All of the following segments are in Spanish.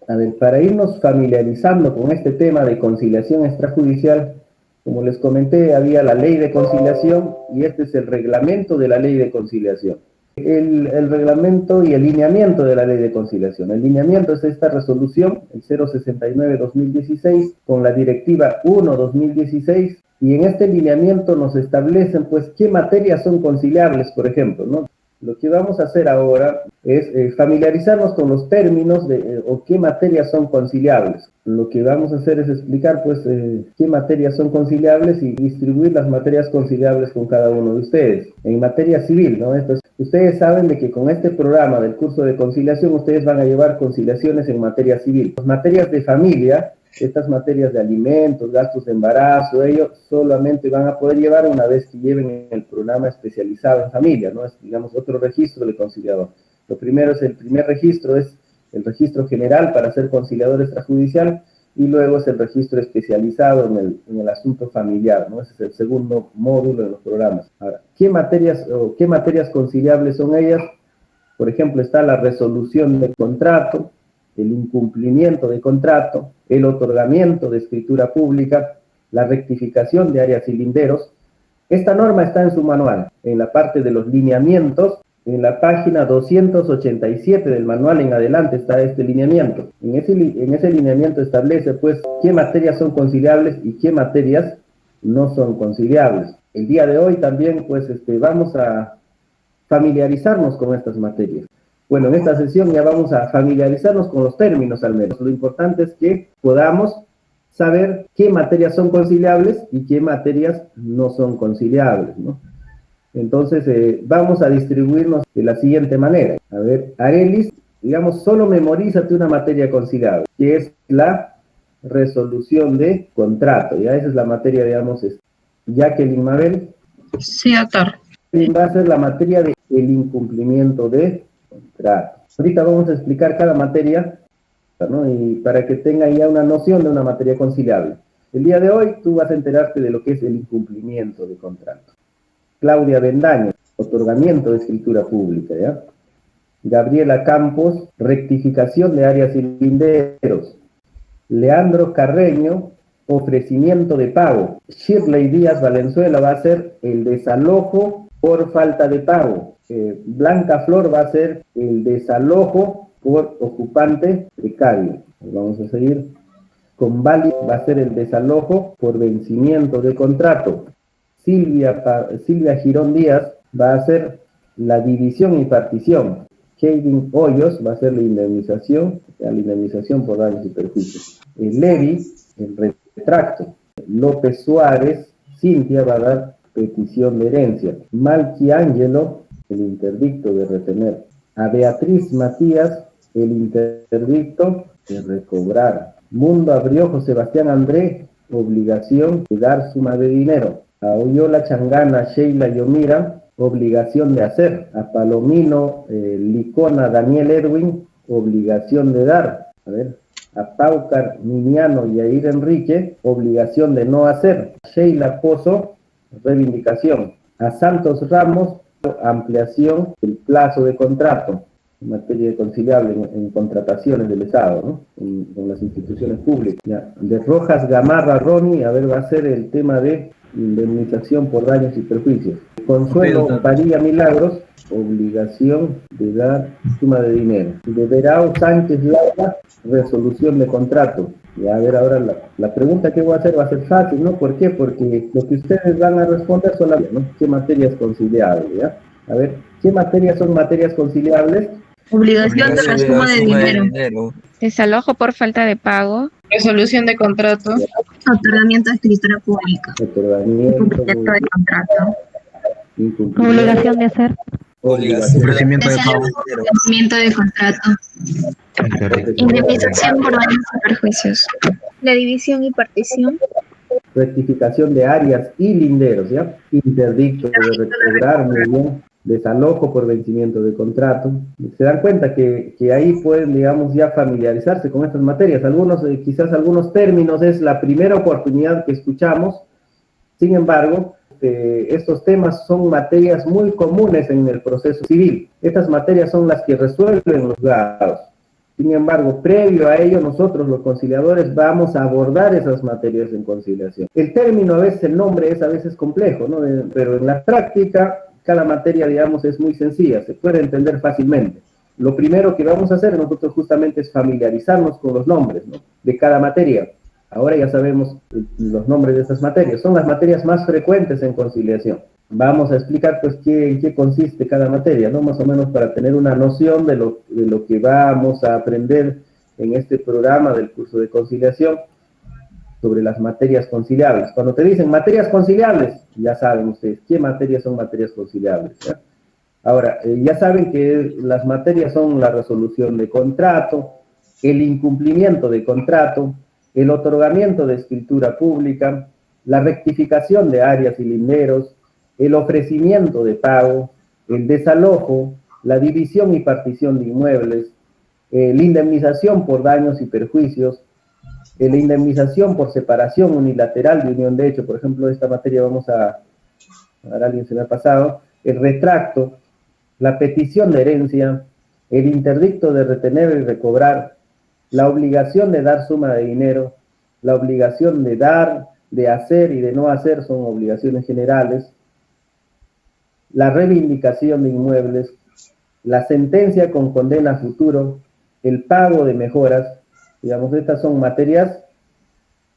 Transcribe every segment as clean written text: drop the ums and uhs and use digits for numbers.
A ver, para irnos familiarizando con este tema de conciliación extrajudicial, como les comenté, había la ley de conciliación y este es el reglamento de la ley de conciliación. El reglamento y el lineamiento de la ley de conciliación. El lineamiento es esta resolución, el 069-2016, con la directiva 1-2016, y en este lineamiento nos establecen, pues, qué materias son conciliables, por ejemplo, ¿no? Lo que vamos a hacer ahora es familiarizarnos con los términos o qué materias son conciliables. Lo que vamos a hacer es explicar, pues, qué materias son conciliables y distribuir las materias conciliables con cada uno de ustedes. En materia civil, ¿no? Entonces, ustedes saben de que con este programa del curso de conciliación, ustedes van a llevar conciliaciones en materia civil. Las materias de familia, estas materias de alimentos, gastos de embarazo, ellos solamente van a poder llevar una vez que lleven el programa especializado en familia, ¿no? Es, digamos, otro registro de conciliador. Lo primero es, el primer registro es el registro general para ser conciliador extrajudicial, y luego es el registro especializado en el asunto familiar, ¿no? Ese es el segundo módulo de los programas. Ahora, ¿qué materias conciliables son ellas? Por ejemplo, está la resolución de contrato, el incumplimiento de contrato, el otorgamiento de escritura pública, la rectificación de áreas y linderos. Esta norma está en su manual, en la parte de los lineamientos, en la página 287 del manual en adelante está este lineamiento. En ese lineamiento establece, pues, qué materias son conciliables y qué materias no son conciliables. El día de hoy también, pues, vamos a familiarizarnos con estas materias. Bueno, en esta sesión ya vamos a familiarizarnos con los términos al menos. Lo importante es que podamos saber qué materias son conciliables y qué materias no son conciliables, ¿no? Entonces, vamos a distribuirnos de la siguiente manera. A ver, Arelis, digamos, solo memorízate una materia conciliable, que es la resolución de contrato. Ya esa es la materia, digamos, Jacqueline Mabel. Sí, doctor. Va a ser la materia del incumplimiento de contrato. Ahorita vamos a explicar cada materia, ¿no? Y para que tengan ya una noción de una materia conciliable. El día de hoy tú vas a enterarte de lo que es el incumplimiento de contrato. Claudia Bendaño, otorgamiento de escritura pública, ¿ya? Gabriela Campos, rectificación de áreas y linderos. Leandro Carreño, ofrecimiento de pago. Shirley Díaz Valenzuela va a ser el desalojo por falta de pago. Blanca Flor va a ser el desalojo por ocupante precario. Vamos a seguir. Convali va a ser el desalojo por vencimiento de contrato. Silvia Girón Díaz va a ser la división y partición. Kevin Hoyos va a ser la indemnización por daños y perjuicios. Levi, el retracto. López Suárez, Cintia va a dar petición de herencia. Malqui Ángelo, el interdicto de retener. A Beatriz Matías, el interdicto de recobrar. Mundo Abriojo Sebastián André, obligación de dar suma de dinero. A Oyola Changana Sheila Yomira, obligación de hacer. A Palomino Licona Daniel Edwin, obligación de dar. A ver, a Paucar Miniano Yair Enrique, obligación de no hacer. A Sheila Pozo, reivindicación. A Santos Ramos, ampliación del plazo de contrato en materia de conciliable en contrataciones del Estado, ¿no? En las instituciones públicas. Ya. De Rojas Gamarra Ronnie, a ver, va a ser el tema de indemnización por daños y perjuicios. Consuelo Padilla Milagros, obligación de dar suma de dinero. De Verao Sánchez Laura, resolución de contrato. Y a ver, ahora la pregunta que voy a hacer va a ser fácil, ¿no? ¿Por qué? Porque lo que ustedes van a responder son ¿no? ¿Qué materias conciliables? ¿Ya? A ver, ¿qué materias son materias conciliables? Obligación de la suma de dinero. Desalojo por falta de pago. Resolución de contrato. Otorgamiento de escritura pública. Otorgamiento de contrato. Obligación de hacer. Ofrecimiento de pago. Vencimiento de contrato. Indemnización por daños y perjuicios. La división y partición. Rectificación de áreas y linderos, ¿ya? Interdicto de recobrar, muy bien. Desalojo por vencimiento de contrato. Se dan cuenta que ahí pueden, digamos, ya familiarizarse con estas materias. Quizás algunos términos es la primera oportunidad que escuchamos. Sin embargo, estos temas son materias muy comunes en el proceso civil. Estas materias son las que resuelven los juzgados. Sin embargo, previo a ello, nosotros los conciliadores vamos a abordar esas materias en conciliación. El término a veces, el nombre es a veces complejo, ¿no? Pero en la práctica, cada materia, digamos, es muy sencilla, se puede entender fácilmente. Lo primero que vamos a hacer nosotros justamente es familiarizarnos con los nombres, ¿no?, de cada materia. Ahora ya sabemos los nombres de esas materias. Son las materias más frecuentes en conciliación. Vamos a explicar, pues, en qué consiste cada materia, ¿no? Más o menos para tener una noción de lo que vamos a aprender en este programa del curso de conciliación sobre las materias conciliables. Cuando te dicen materias conciliables, ya saben ustedes qué materias son materias conciliables, ¿ya? Ahora, ya saben que las materias son la resolución de contrato, el incumplimiento de contrato, el otorgamiento de escritura pública, la rectificación de áreas y linderos, el ofrecimiento de pago, el desalojo, la división y partición de inmuebles, la indemnización por daños y perjuicios, la indemnización por separación unilateral de unión de hecho. Por ejemplo, esta materia vamos a ver, alguien se me ha pasado, el retracto, la petición de herencia, el interdicto de retener y recobrar, la obligación de dar suma de dinero, la obligación de dar, de hacer y de no hacer son obligaciones generales, la reivindicación de inmuebles, la sentencia con condena a futuro, el pago de mejoras. Digamos, estas son materias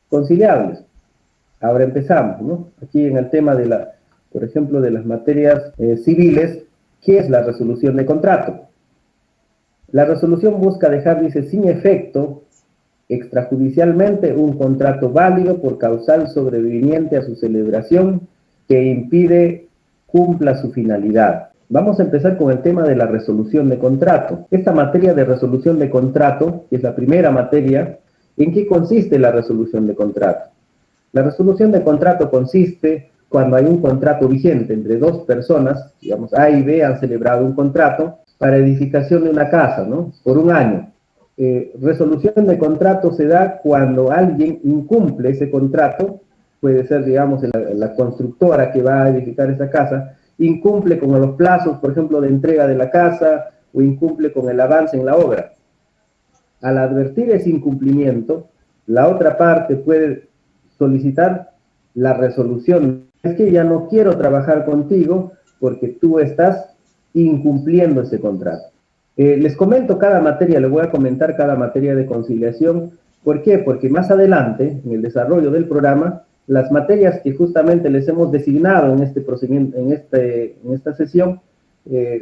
conciliables. Ahora empezamos, ¿no? Aquí en el tema de por ejemplo, de las materias civiles, ¿qué es la resolución de contrato? La resolución busca dejar, dice, sin efecto extrajudicialmente un contrato válido por causal sobreviniente a su celebración que impide cumpla su finalidad. Vamos a empezar con el tema de la resolución de contrato. Esta materia de resolución de contrato, que es la primera materia, ¿en qué consiste la resolución de contrato? La resolución de contrato consiste cuando hay un contrato vigente entre dos personas, digamos, A y B han celebrado un contrato para edificación de una casa, ¿no?, por un año. Resolución de contrato se da cuando alguien incumple ese contrato, puede ser, digamos, la constructora que va a edificar esa casa, incumple con los plazos, por ejemplo, de entrega de la casa, o incumple con el avance en la obra. Al advertir ese incumplimiento, la otra parte puede solicitar la resolución. Es que ya no quiero trabajar contigo porque tú estás incumpliendo ese contrato. Les comento cada materia, les voy a comentar cada materia de conciliación. ¿Por qué? Porque más adelante, en el desarrollo del programa, las materias que justamente les hemos designado en este procedimiento, en esta sesión,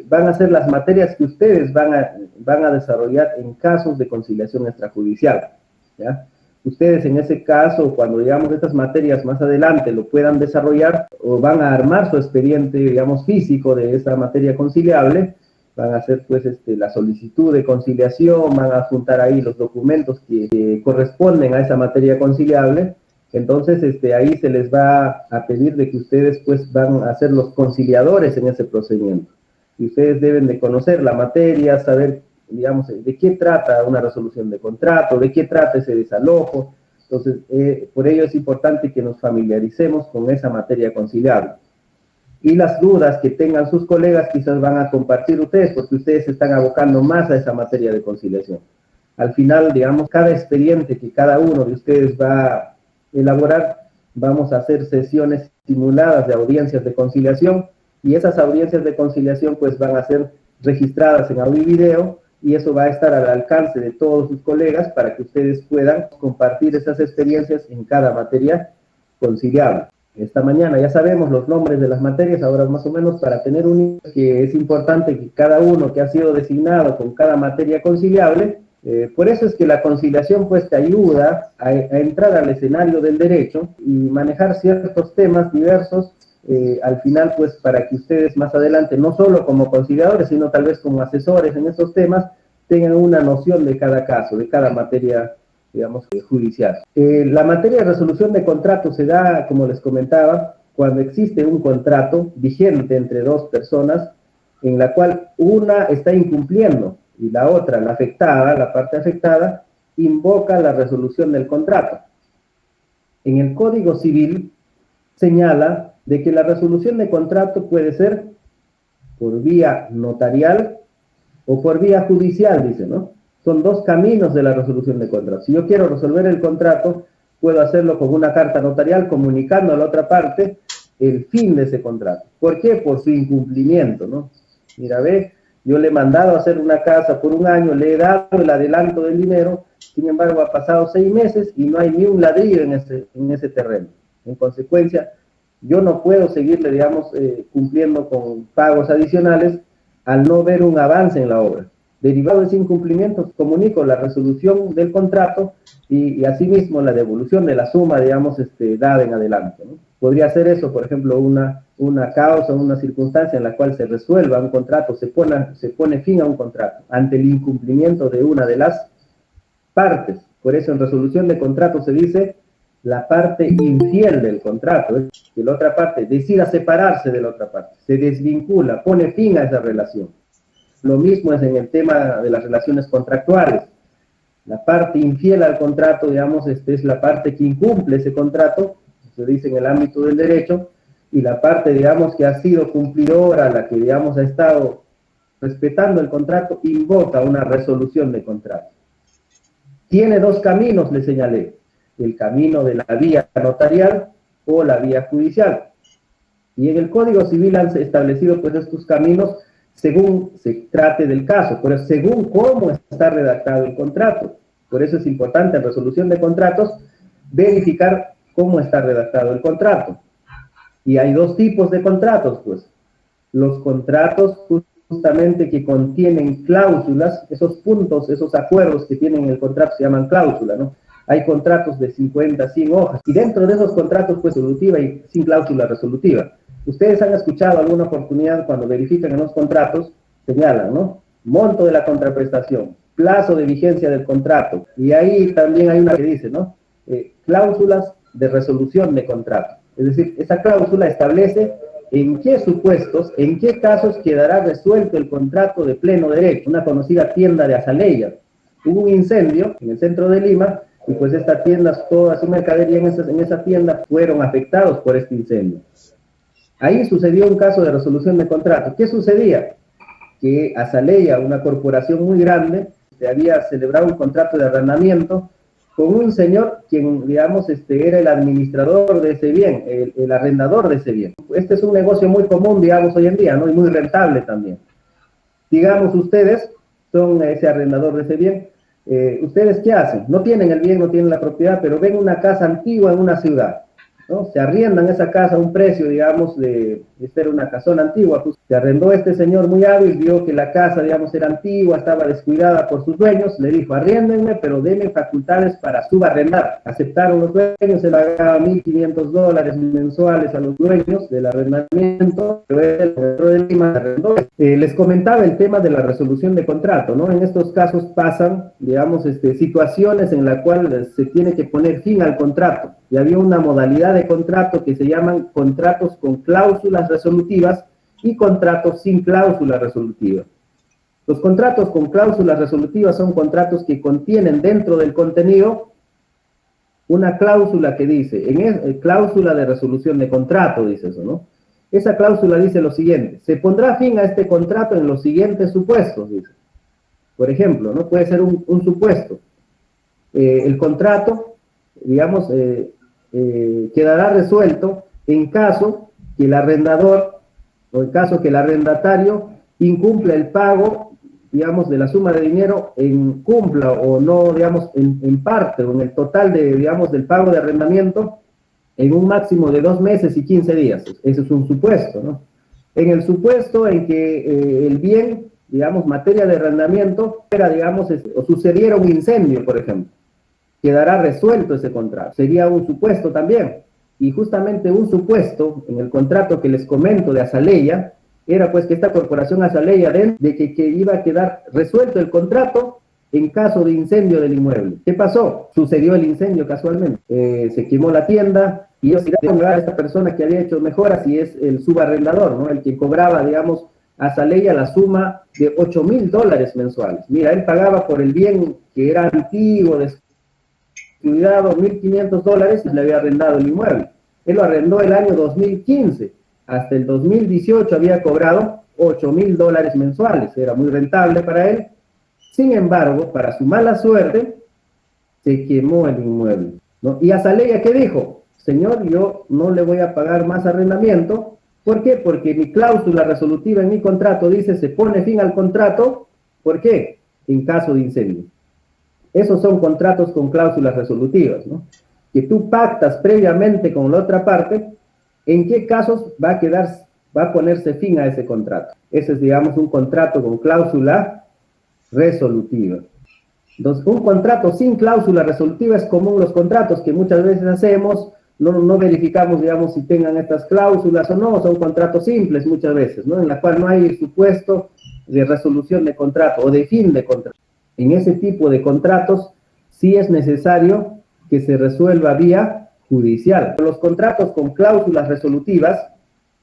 van a ser las materias que ustedes van a desarrollar en casos de conciliación extrajudicial, ¿ya? Ustedes en ese caso, cuando digamos estas materias más adelante lo puedan desarrollar o van a armar su expediente, digamos, físico de esa materia conciliable, van a hacer pues la solicitud de conciliación, van a juntar ahí los documentos que corresponden a esa materia conciliable. Entonces ahí se les va a pedir de que ustedes pues van a ser los conciliadores en ese procedimiento. Y ustedes deben de conocer la materia, saber, digamos, de qué trata una resolución de contrato, de qué trata ese desalojo. Entonces, por ello es importante que nos familiaricemos con esa materia conciliable. Y las dudas que tengan sus colegas quizás van a compartir ustedes, porque ustedes se están abocando más a esa materia de conciliación. Al final, digamos, cada expediente que cada uno de ustedes va a elaborar, vamos a hacer sesiones simuladas de audiencias de conciliación, y esas audiencias de conciliación pues van a ser registradas en audio y video, y eso va a estar al alcance de todos sus colegas para que ustedes puedan compartir esas experiencias en cada materia conciliable. Esta mañana ya sabemos los nombres de las materias, ahora más o menos para tener que es importante que cada uno que ha sido designado con cada materia conciliable, por eso es que la conciliación pues te ayuda a entrar al escenario del derecho y manejar ciertos temas diversos, al final pues para que ustedes más adelante, no solo como conciliadores, sino tal vez como asesores en esos temas, tengan una noción de cada caso, de cada materia, digamos, judicial. La materia de resolución de contrato se da, como les comentaba, cuando existe un contrato vigente entre dos personas en la cual una está incumpliendo y la otra, la afectada, la parte afectada, invoca la resolución del contrato. En el Código Civil señala de que la resolución de contrato puede ser por vía notarial o por vía judicial, dice, ¿no? Son dos caminos de la resolución de contrato. Si yo quiero resolver el contrato, puedo hacerlo con una carta notarial comunicando a la otra parte el fin de ese contrato. ¿Por qué? Por su incumplimiento, ¿no? Mira, ve, yo le he mandado a hacer una casa por un año, le he dado el adelanto del dinero, sin embargo ha pasado 6 meses y no hay ni un ladrillo en ese terreno. En consecuencia, yo no puedo seguirle, digamos, cumpliendo con pagos adicionales al no ver un avance en la obra. Derivado de ese incumplimiento, comunico la resolución del contrato y asimismo la devolución de la suma, digamos, dada en adelante, ¿no? Podría ser eso, por ejemplo, una causa, una circunstancia en la cual se resuelva un contrato, se pone fin a un contrato ante el incumplimiento de una de las partes. Por eso en resolución de contrato se dice la parte infiel del contrato, es que la otra parte decida separarse de la otra parte, se desvincula, pone fin a esa relación. Lo mismo es en el tema de las relaciones contractuales. La parte infiel al contrato, digamos, es la parte que incumple ese contrato, se dice en el ámbito del derecho, y la parte, digamos, que ha sido cumplidora, la que, digamos, ha estado respetando el contrato, invoca una resolución de contrato. Tiene dos caminos, le señalé, el camino de la vía notarial o la vía judicial. Y en el Código Civil han establecido, pues, estos caminos según se trate del caso, pero según cómo está redactado el contrato. Por eso es importante en resolución de contratos verificar cómo está redactado el contrato. Y hay dos tipos de contratos, pues. Los contratos justamente que contienen cláusulas, esos puntos, esos acuerdos que tienen el contrato se llaman cláusula, ¿no? Hay contratos de 50, 100 hojas, y dentro de esos contratos, pues, resolutiva y sin cláusula resolutiva. Ustedes han escuchado alguna oportunidad cuando verifican en los contratos, señalan, ¿no? Monto de la contraprestación, plazo de vigencia del contrato, y ahí también hay una que dice, ¿no? Cláusulas de resolución de contrato. Es decir, esa cláusula establece en qué supuestos, en qué casos quedará resuelto el contrato de pleno derecho. Una conocida tienda de Azaleia. Hubo un incendio en el centro de Lima, y pues esta tienda, toda su mercadería en esa tienda fueron afectados por este incendio. Ahí sucedió un caso de resolución de contrato. ¿Qué sucedía? Que Azaleia, una corporación muy grande, había celebrado un contrato de arrendamiento con un señor quien, digamos, era el administrador de ese bien, el arrendador de ese bien. Este es un negocio muy común, digamos, hoy en día, ¿no? Y muy rentable también. Digamos, ustedes son ese arrendador de ese bien. ¿Ustedes qué hacen? No tienen el bien, no tienen la propiedad, pero ven una casa antigua en una ciudad, ¿no? Se arriendan esa casa a un precio, digamos, esta era una casona antigua, pues, se arrendó este señor muy hábil, vio que la casa, digamos, era antigua, estaba descuidada por sus dueños, le dijo, arriéndenme, pero denme facultades para subarrendar. Aceptaron los dueños, se le pagaba $1,500 mensuales a los dueños del arrendamiento, pero el centro de Lima arrendó. Les comentaba el tema de la resolución de contrato, ¿no? En estos casos pasan, digamos, situaciones en las cuales se tiene que poner fin al contrato, y había una modalidad de contrato que se llaman contratos con cláusulas resolutivas y contratos sin cláusula resolutiva. Los contratos con cláusulas resolutivas son contratos que contienen dentro del contenido una cláusula que dice, cláusula de resolución de contrato, dice eso, ¿no? Esa cláusula dice lo siguiente, se pondrá fin a este contrato en los siguientes supuestos, dice. Por ejemplo, ¿no? Puede ser un supuesto. El contrato, digamos, quedará resuelto en caso que el arrendador o en caso que el arrendatario incumpla el pago, digamos, de la suma de dinero, cumpla o no, digamos, en parte o en el total de, digamos, del pago de arrendamiento en un máximo de 2 meses y 15 días. Ese es un supuesto, ¿no? En el supuesto en que el bien, digamos, materia de arrendamiento, era, digamos, o sucediera un incendio, por ejemplo, quedará resuelto ese contrato. Sería un supuesto también. Y justamente un supuesto en el contrato que les comento de Azaleia era pues que esta corporación Azaleia, de que iba a quedar resuelto el contrato en caso de incendio del inmueble. ¿Qué pasó? Sucedió el incendio casualmente. Se quemó la tienda y ellos iban a pagar a esta persona que había hecho mejoras y es el subarrendador, ¿no? El que cobraba, digamos, a Azaleia la suma de $8,000 mensuales. Mira, él pagaba por el bien que era antiguo, descuidado, $1,500 y le había arrendado el inmueble. Él lo arrendó el año 2015. Hasta el 2018 había cobrado $8,000 mensuales. Era muy rentable para él. Sin embargo, para su mala suerte, se quemó el inmueble, ¿no? Y Azalea, ¿qué dijo? Señor, yo no le voy a pagar más arrendamiento. ¿Por qué? Porque mi cláusula resolutiva en mi contrato dice se pone fin al contrato. ¿Por qué? En caso de incendio. Esos son contratos con cláusulas resolutivas, ¿no? Que tú pactas previamente con la otra parte en qué casos va a ponerse fin a ese contrato. Ese es, digamos, un contrato con cláusula resolutiva. Entonces, un contrato sin cláusula resolutiva es común los contratos que muchas veces hacemos, no verificamos, digamos, si tengan estas cláusulas o no, son contratos simples muchas veces, ¿no? En la cual no hay supuesto de resolución de contrato o de fin de contrato. En ese tipo de contratos sí es necesario que se resuelva vía judicial. Los contratos con cláusulas resolutivas,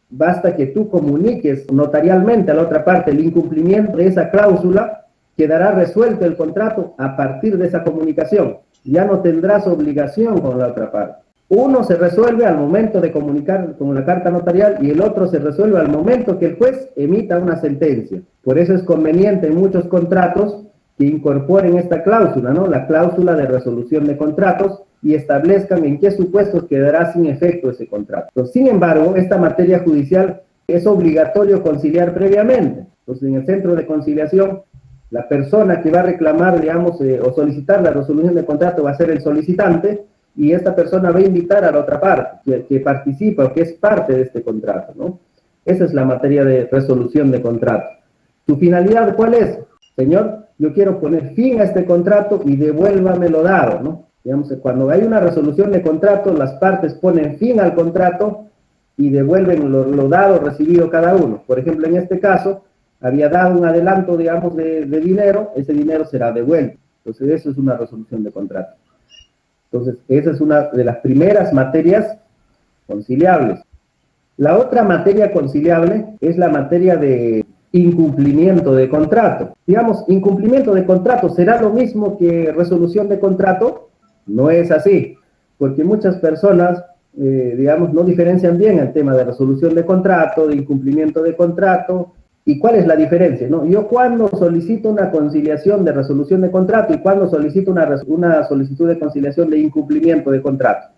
basta que tú comuniques notarialmente a la otra parte el incumplimiento de esa cláusula, quedará resuelto el contrato a partir de esa comunicación. Ya no tendrás obligación con la otra parte. Uno se resuelve al momento de comunicar con la carta notarial y el otro se resuelve al momento que el juez emita una sentencia. Por eso es conveniente en muchos contratos que incorporen esta cláusula, ¿no? La cláusula de resolución de contratos, y establezcan en qué supuestos quedará sin efecto ese contrato. Entonces, sin embargo, esta materia judicial es obligatorio conciliar previamente. Entonces, en el centro de conciliación, la persona que va a reclamar, digamos, o solicitar la resolución de contrato va a ser el solicitante, y esta persona va a invitar a la otra parte que participa o que es parte de este contrato, ¿no? Esa es la materia de resolución de contrato. ¿Tu finalidad cuál es? Señor, yo quiero poner fin a este contrato y devuélvame lo dado, ¿no? Digamos, cuando hay una resolución de contrato, las partes ponen fin al contrato y devuelven lo dado, recibido cada uno. Por ejemplo, en este caso, había dado un adelanto, digamos, de dinero, ese dinero será devuelto. Entonces, eso es una resolución de contrato. Entonces, esa es una de las primeras materias conciliables. La otra materia conciliable es la materia de incumplimiento de contrato. Digamos, incumplimiento de contrato, ¿será lo mismo que resolución de contrato? No es así, porque muchas personas, digamos, no diferencian bien el tema de resolución de contrato, de incumplimiento de contrato. ¿Y cuál es la diferencia, no? Yo cuando solicito una conciliación de resolución de contrato y cuando solicito una solicitud de conciliación de incumplimiento de contrato.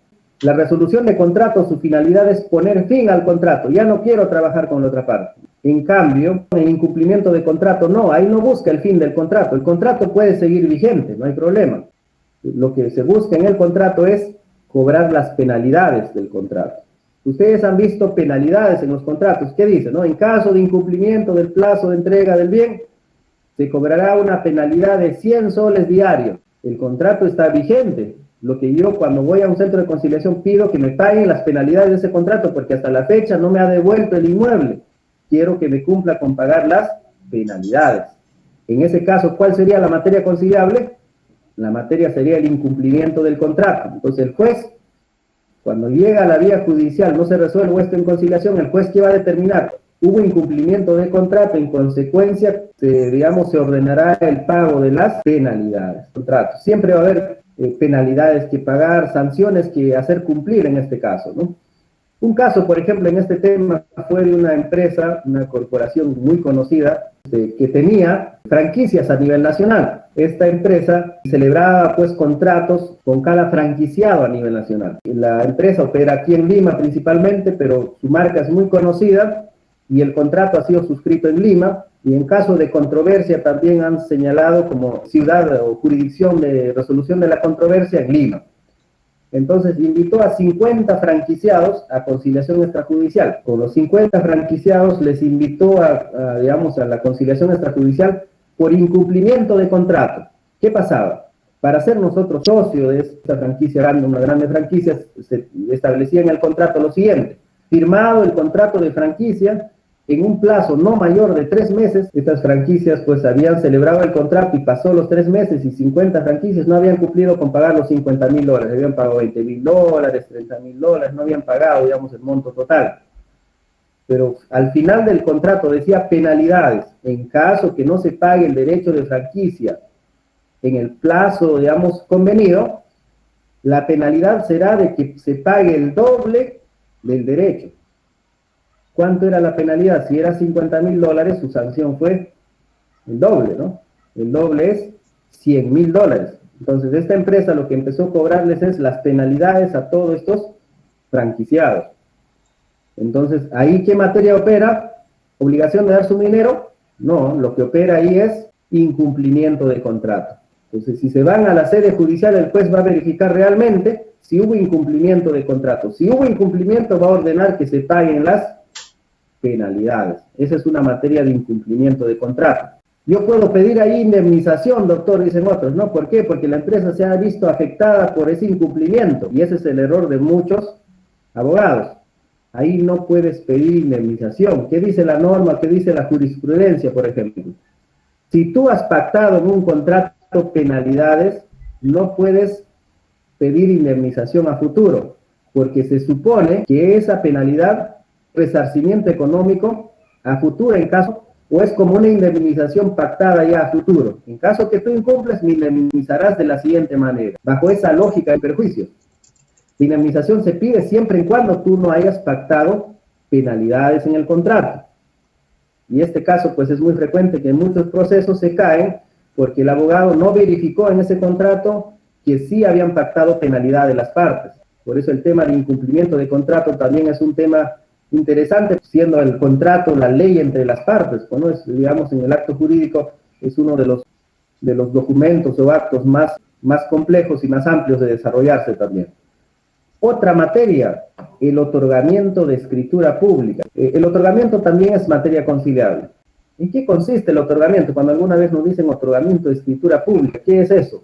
La resolución de contrato, su finalidad es poner fin al contrato. Ya no quiero trabajar con la otra parte. En cambio, el incumplimiento de contrato, no, ahí no busca el fin del contrato. El contrato puede seguir vigente, no hay problema. Lo que se busca en el contrato es cobrar las penalidades del contrato. Ustedes han visto penalidades en los contratos. ¿Qué dice, no? En caso de incumplimiento del plazo de entrega del bien, se cobrará una penalidad de 100 soles diarios. El contrato está vigente. Lo que yo cuando voy a un centro de conciliación pido que me paguen las penalidades de ese contrato porque hasta la fecha no me ha devuelto el inmueble. Quiero que me cumpla con pagar las penalidades. En ese caso, ¿cuál sería la materia conciliable? La materia sería el incumplimiento del contrato. Entonces el juez, cuando llega a la vía judicial, no se resuelve esto en conciliación, el juez ¿qué va a determinar? Hubo incumplimiento de contrato, en consecuencia, se ordenará el pago de las penalidades. Contrato. Siempre va a haber penalidades que pagar, sanciones que hacer cumplir en este caso, ¿no? Un caso, por ejemplo, en este tema fue de una empresa, una corporación muy conocida, que tenía franquicias a nivel nacional. Esta empresa celebraba pues contratos con cada franquiciado a nivel nacional. La empresa opera aquí en Lima principalmente, pero su marca es muy conocida y el contrato ha sido suscrito en Lima, y en caso de controversia también han señalado como ciudad o jurisdicción de resolución de la controversia en Lima. Entonces invitó a 50 franquiciados a conciliación extrajudicial. Con los 50 franquiciados les invitó digamos, a la conciliación extrajudicial por incumplimiento de contrato. ¿Qué pasaba? Para ser nosotros socios de esta franquicia, una grande franquicia, se establecía en el contrato lo siguiente: firmado el contrato de franquicia, en un plazo no mayor de 3 meses, estas franquicias pues habían celebrado el contrato y pasó los 3 meses y 50 franquicias no habían cumplido con pagar los $50,000, habían pagado $20,000, $30,000, no habían pagado, digamos, el monto total. Pero al final del contrato decía penalidades, en caso que no se pague el derecho de franquicia en el plazo, digamos, convenido, la penalidad será de que se pague el doble del derecho. ¿Cuánto era la penalidad? Si era $50,000, su sanción fue el doble, ¿no? el doble es $100.000. Entonces, esta empresa lo que empezó a cobrarles es las penalidades a todos estos franquiciados. Entonces, ¿ahí qué materia opera? ¿Obligación de dar su dinero? No, lo que opera ahí es incumplimiento de contrato. Entonces, si se van a la sede judicial, el juez va a verificar realmente si hubo incumplimiento de contrato. Si hubo incumplimiento, va a ordenar que se paguen las penalidades. Esa es una materia de incumplimiento de contrato. Yo puedo pedir ahí indemnización, doctor, dicen otros, ¿no? ¿Por qué? Porque la empresa se ha visto afectada por ese incumplimiento, y ese es el error de muchos abogados. Ahí no puedes pedir indemnización. ¿Qué dice la norma? ¿Qué dice la jurisprudencia, por ejemplo? Si tú has pactado en un contrato penalidades, no puedes pedir indemnización a futuro, porque se supone que esa penalidad, resarcimiento económico a futuro en caso, o es como una indemnización pactada ya a futuro. En caso que tú incumples, me indemnizarás de la siguiente manera, bajo esa lógica de perjuicio. La indemnización se pide siempre y cuando tú no hayas pactado penalidades en el contrato. Y este caso, pues es muy frecuente que en muchos procesos se caen porque el abogado no verificó en ese contrato que sí habían pactado penalidad de las partes. Por eso el tema de incumplimiento de contrato también es un tema interesante, siendo el contrato la ley entre las partes, ¿no? Es, digamos, en el acto jurídico es uno de los documentos o actos más complejos y más amplios de desarrollarse también. Otra materia, el otorgamiento de escritura pública. El otorgamiento también es materia conciliable. ¿En qué consiste el otorgamiento? Cuando alguna vez nos dicen otorgamiento de escritura pública, ¿qué es eso?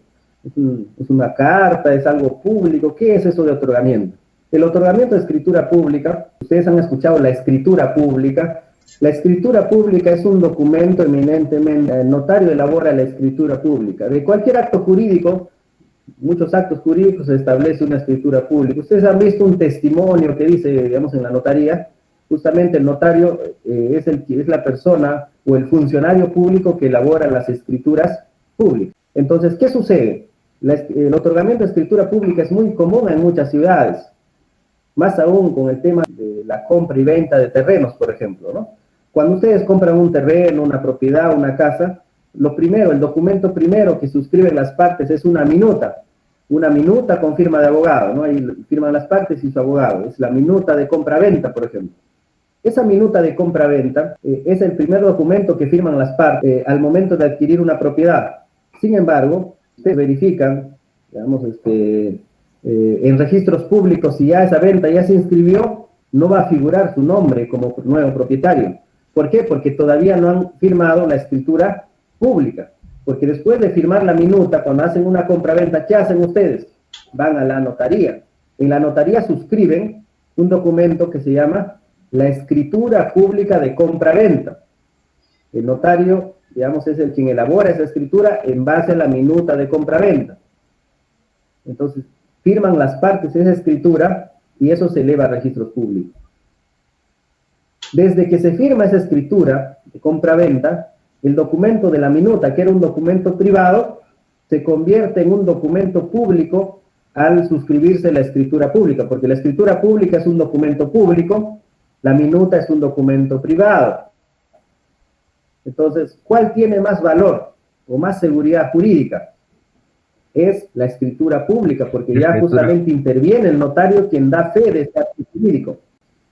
¿Es una carta? ¿Es algo público? ¿Qué es eso de otorgamiento? El otorgamiento de escritura pública, ustedes han escuchado la escritura pública. La escritura pública es un documento eminentemente, el notario elabora la escritura pública. De cualquier acto jurídico, muchos actos jurídicos se establece una escritura pública. Ustedes han visto un testimonio que dice, digamos, en la notaría, justamente el notario es la persona o el funcionario público que elabora las escrituras públicas. Entonces, ¿qué sucede? El otorgamiento de escritura pública es muy común en muchas ciudades, más aún con el tema de la compra y venta de terrenos, por ejemplo, ¿no? Cuando ustedes compran un terreno, una propiedad, una casa, lo primero, el documento primero que suscriben las partes es una minuta con firma de abogado, ¿no? Ahí firman las partes y su abogado, es la minuta de compra-venta, por ejemplo. Esa minuta de compra-venta es el primer documento que firman las partes al momento de adquirir una propiedad. Sin embargo, ustedes verifican, digamos, en registros públicos, si ya esa venta ya se inscribió, no va a figurar su nombre como nuevo propietario. ¿Por qué? Porque todavía no han firmado la escritura pública. Porque después de firmar la minuta, cuando hacen una compra-venta, ¿qué hacen ustedes? Van a la notaría. En la notaría suscriben un documento que se llama la escritura pública de compra-venta. El notario, digamos, es el quien elabora esa escritura en base a la minuta de compra-venta. Entonces, firman las partes esa escritura y eso se eleva a registros públicos. Desde que se firma esa escritura de compra-venta, el documento de la minuta, que era un documento privado, se convierte en un documento público al suscribirse la escritura pública, porque la escritura pública es un documento público, la minuta es un documento privado. Entonces, ¿cuál tiene más valor o más seguridad jurídica? Es la escritura pública, porque ya justamente interviene el notario quien da fe de este acto jurídico.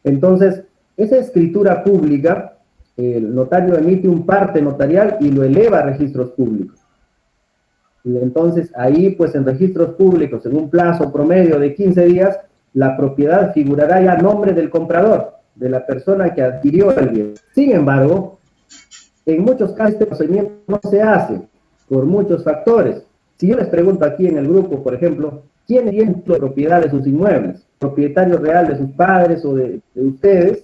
Entonces, esa escritura pública, el notario emite un parte notarial y lo eleva a registros públicos. Y entonces ahí, pues en registros públicos, en un plazo promedio de 15 días, la propiedad figurará ya a nombre del comprador, de la persona que adquirió el bien. Sin embargo, en muchos casos este procedimiento no se hace por muchos factores. Si yo les pregunto aquí en el grupo, por ejemplo, ¿quién tiene la propiedad de sus inmuebles? ¿Propietario real de sus padres o de ustedes?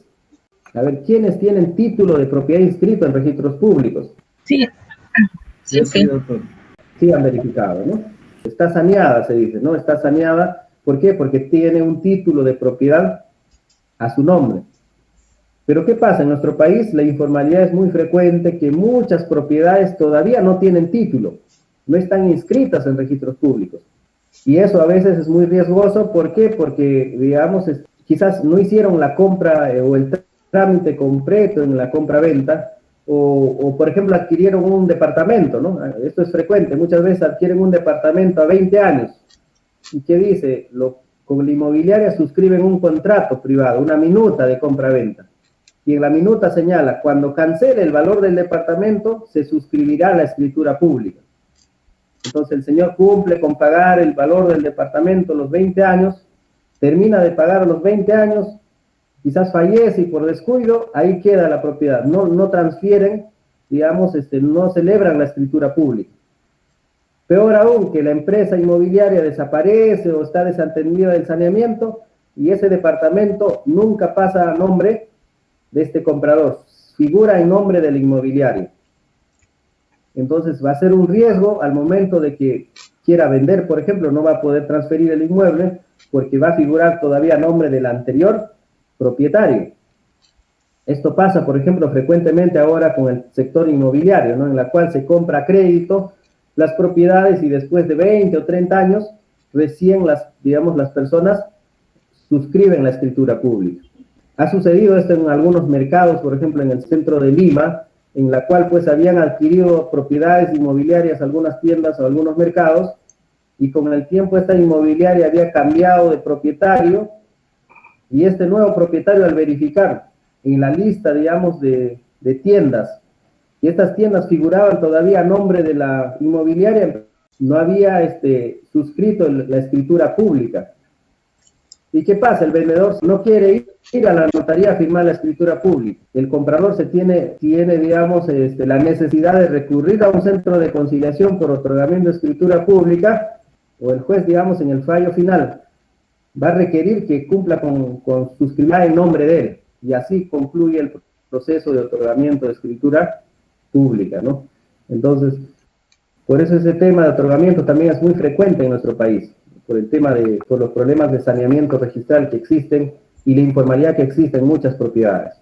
A ver, ¿quiénes tienen título de propiedad inscrito en registros públicos? Sí. Sí. Doctor. Sí han verificado, ¿no? Está saneada, se dice, ¿no? Está saneada, ¿por qué? Porque tiene un título de propiedad a su nombre. Pero ¿qué pasa? En nuestro país la informalidad es muy frecuente, que muchas propiedades todavía no tienen título, no están inscritas en registros públicos. Y eso a veces es muy riesgoso, ¿por qué? Porque, digamos, quizás no hicieron la compra o el trámite completo en la compra-venta, o, por ejemplo, adquirieron un departamento, ¿no? Esto es frecuente, muchas veces adquieren un departamento a 20 años. ¿Y qué dice? Con la inmobiliaria suscriben un contrato privado, una minuta de compra-venta. Y en la minuta señala, cuando cancele el valor del departamento, se suscribirá la escritura pública. Entonces el señor cumple con pagar el valor del departamento los 20 años, termina de pagar los 20 años, quizás fallece y por descuido, ahí queda la propiedad. No transfieren, digamos, no celebran la escritura pública. Peor aún, que la empresa inmobiliaria desaparece o está desatendida del saneamiento y ese departamento nunca pasa a nombre de este comprador, figura en nombre del inmobiliario. Entonces va a ser un riesgo al momento de que quiera vender, por ejemplo, no va a poder transferir el inmueble porque va a figurar todavía a nombre del anterior propietario. Esto pasa, por ejemplo, frecuentemente ahora con el sector inmobiliario, ¿no? En la cual se compra a crédito las propiedades y después de 20 o 30 años recién las personas suscriben la escritura pública. Ha sucedido esto en algunos mercados, por ejemplo en el centro de Lima, en la cual pues habían adquirido propiedades inmobiliarias algunas tiendas o algunos mercados, y con el tiempo esta inmobiliaria había cambiado de propietario, y este nuevo propietario, al verificar en la lista, digamos, de tiendas, y estas tiendas figuraban todavía a nombre de la inmobiliaria, no había suscrito la escritura pública. ¿Y qué pasa? El vendedor no quiere ir a la notaría a firmar la escritura pública. El comprador tiene digamos, la necesidad de recurrir a un centro de conciliación por otorgamiento de escritura pública, o el juez, digamos, en el fallo final, va a requerir que cumpla con suscribir en nombre de él, y así concluye el proceso de otorgamiento de escritura pública, ¿no? Entonces, por eso ese tema de otorgamiento también es muy frecuente en nuestro país, por los problemas de saneamiento registral que existen y la informalidad que existe en muchas propiedades.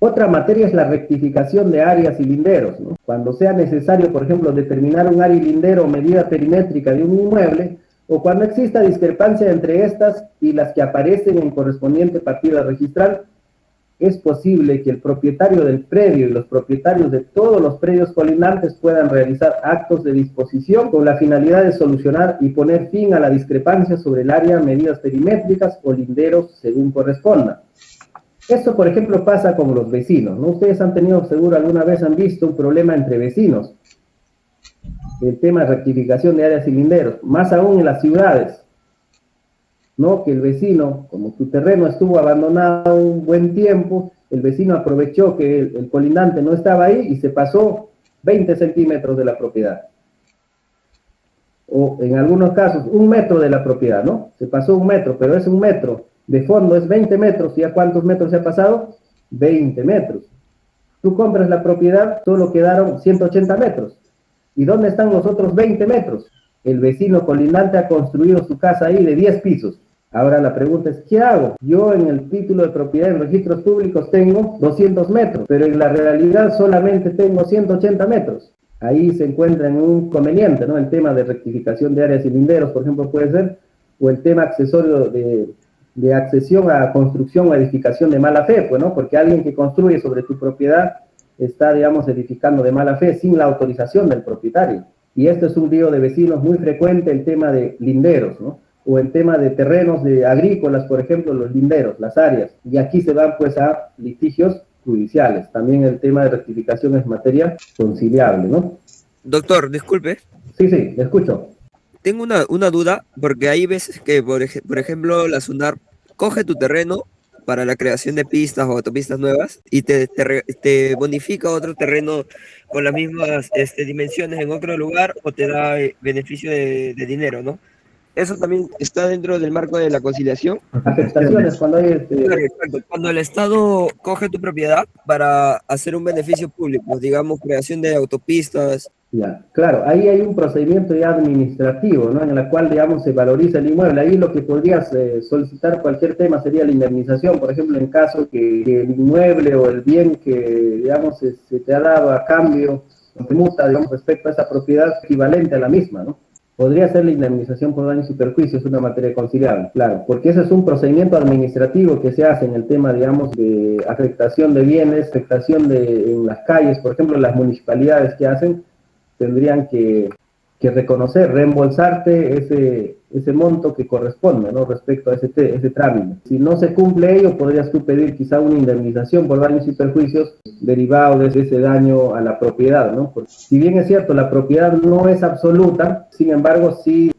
Otra materia es la rectificación de áreas y linderos, ¿no? Cuando sea necesario, por ejemplo, determinar un área y lindero o medida perimétrica de un inmueble, o cuando exista discrepancia entre estas y las que aparecen en correspondiente partida registral, es posible que el propietario del predio y los propietarios de todos los predios colindantes puedan realizar actos de disposición con la finalidad de solucionar y poner fin a la discrepancia sobre el área, medidas perimétricas o linderos según corresponda. Esto, por ejemplo, pasa con los vecinos, ¿no? Ustedes han tenido, seguro alguna vez han visto un problema entre vecinos, el tema de rectificación de áreas y linderos, más aún en las ciudades, ¿no? Que el vecino, como tu terreno estuvo abandonado un buen tiempo, el vecino aprovechó que el colindante no estaba ahí y se pasó 20 centímetros de la propiedad. O en algunos casos, 1 metro de la propiedad, ¿no? Se pasó 1 metro, pero es 1 metro. De fondo es 20 metros. ¿Y a cuántos metros se ha pasado? 20 metros. Tú compras la propiedad, solo quedaron 180 metros. ¿Y dónde están los otros 20 metros? El vecino colindante ha construido su casa ahí de 10 pisos. Ahora la pregunta es, ¿qué hago? Yo en el título de propiedad en registros públicos tengo 200 metros, pero en la realidad solamente tengo 180 metros. Ahí se encuentra en un inconveniente, ¿no? El tema de rectificación de áreas y linderos, por ejemplo, puede ser, o el tema accesorio de accesión a construcción o edificación de mala fe, pues, ¿no? Porque alguien que construye sobre tu propiedad está, digamos, edificando de mala fe sin la autorización del propietario. Y esto es un lío de vecinos muy frecuente, el tema de linderos, ¿no? O el tema de terrenos de agrícolas, por ejemplo, los linderos, las áreas. Y aquí se van, pues, a litigios judiciales. También el tema de rectificación es materia conciliable, ¿no? Doctor, disculpe. Sí, le escucho. Tengo una duda, porque hay veces que, por ejemplo, la SUNAR coge tu terreno para la creación de pistas o autopistas nuevas y te bonifica otro terreno con las mismas dimensiones en otro lugar, o te da beneficio de dinero, ¿no? Eso también está dentro del marco de la conciliación. Afectaciones cuando hay Claro, exacto. Cuando el Estado coge tu propiedad para hacer un beneficio público, digamos, creación de autopistas. Ya, claro, ahí hay un procedimiento ya administrativo, ¿no? En el cual, digamos, se valoriza el inmueble. Ahí lo que podrías solicitar cualquier tema sería la indemnización, por ejemplo, en caso que el inmueble o el bien que, digamos, se te ha dado a cambio, permuta, digamos, respecto a esa propiedad equivalente a la misma, ¿no? podría ser la indemnización por daños y perjuicios una materia conciliable, claro, porque ese es un procedimiento administrativo que se hace en el tema, digamos, de afectación de bienes, afectación en las calles, por ejemplo, las municipalidades que hacen, tendrían que reconocer, reembolsarte ese monto que corresponde, ¿no? Respecto a ese trámite. Si no se cumple ello, podrías tú pedir quizá una indemnización por daños y perjuicios derivados de ese daño a la propiedad, ¿no? Porque si bien es cierto, la propiedad no es absoluta, sin embargo, sí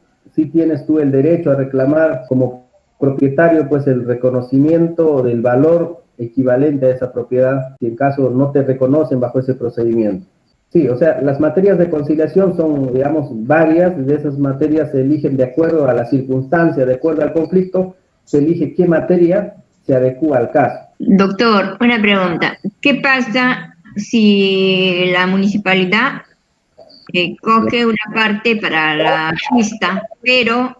tienes tú el derecho a reclamar como propietario, pues, el reconocimiento del valor equivalente a esa propiedad, si en caso no te reconocen bajo ese procedimiento. Sí, o sea, las materias de conciliación son, digamos, varias. De esas materias se eligen de acuerdo a la circunstancia, de acuerdo al conflicto, se elige qué materia se adecua al caso. Doctor, una pregunta. ¿Qué pasa si la municipalidad coge una parte para la fiesta, pero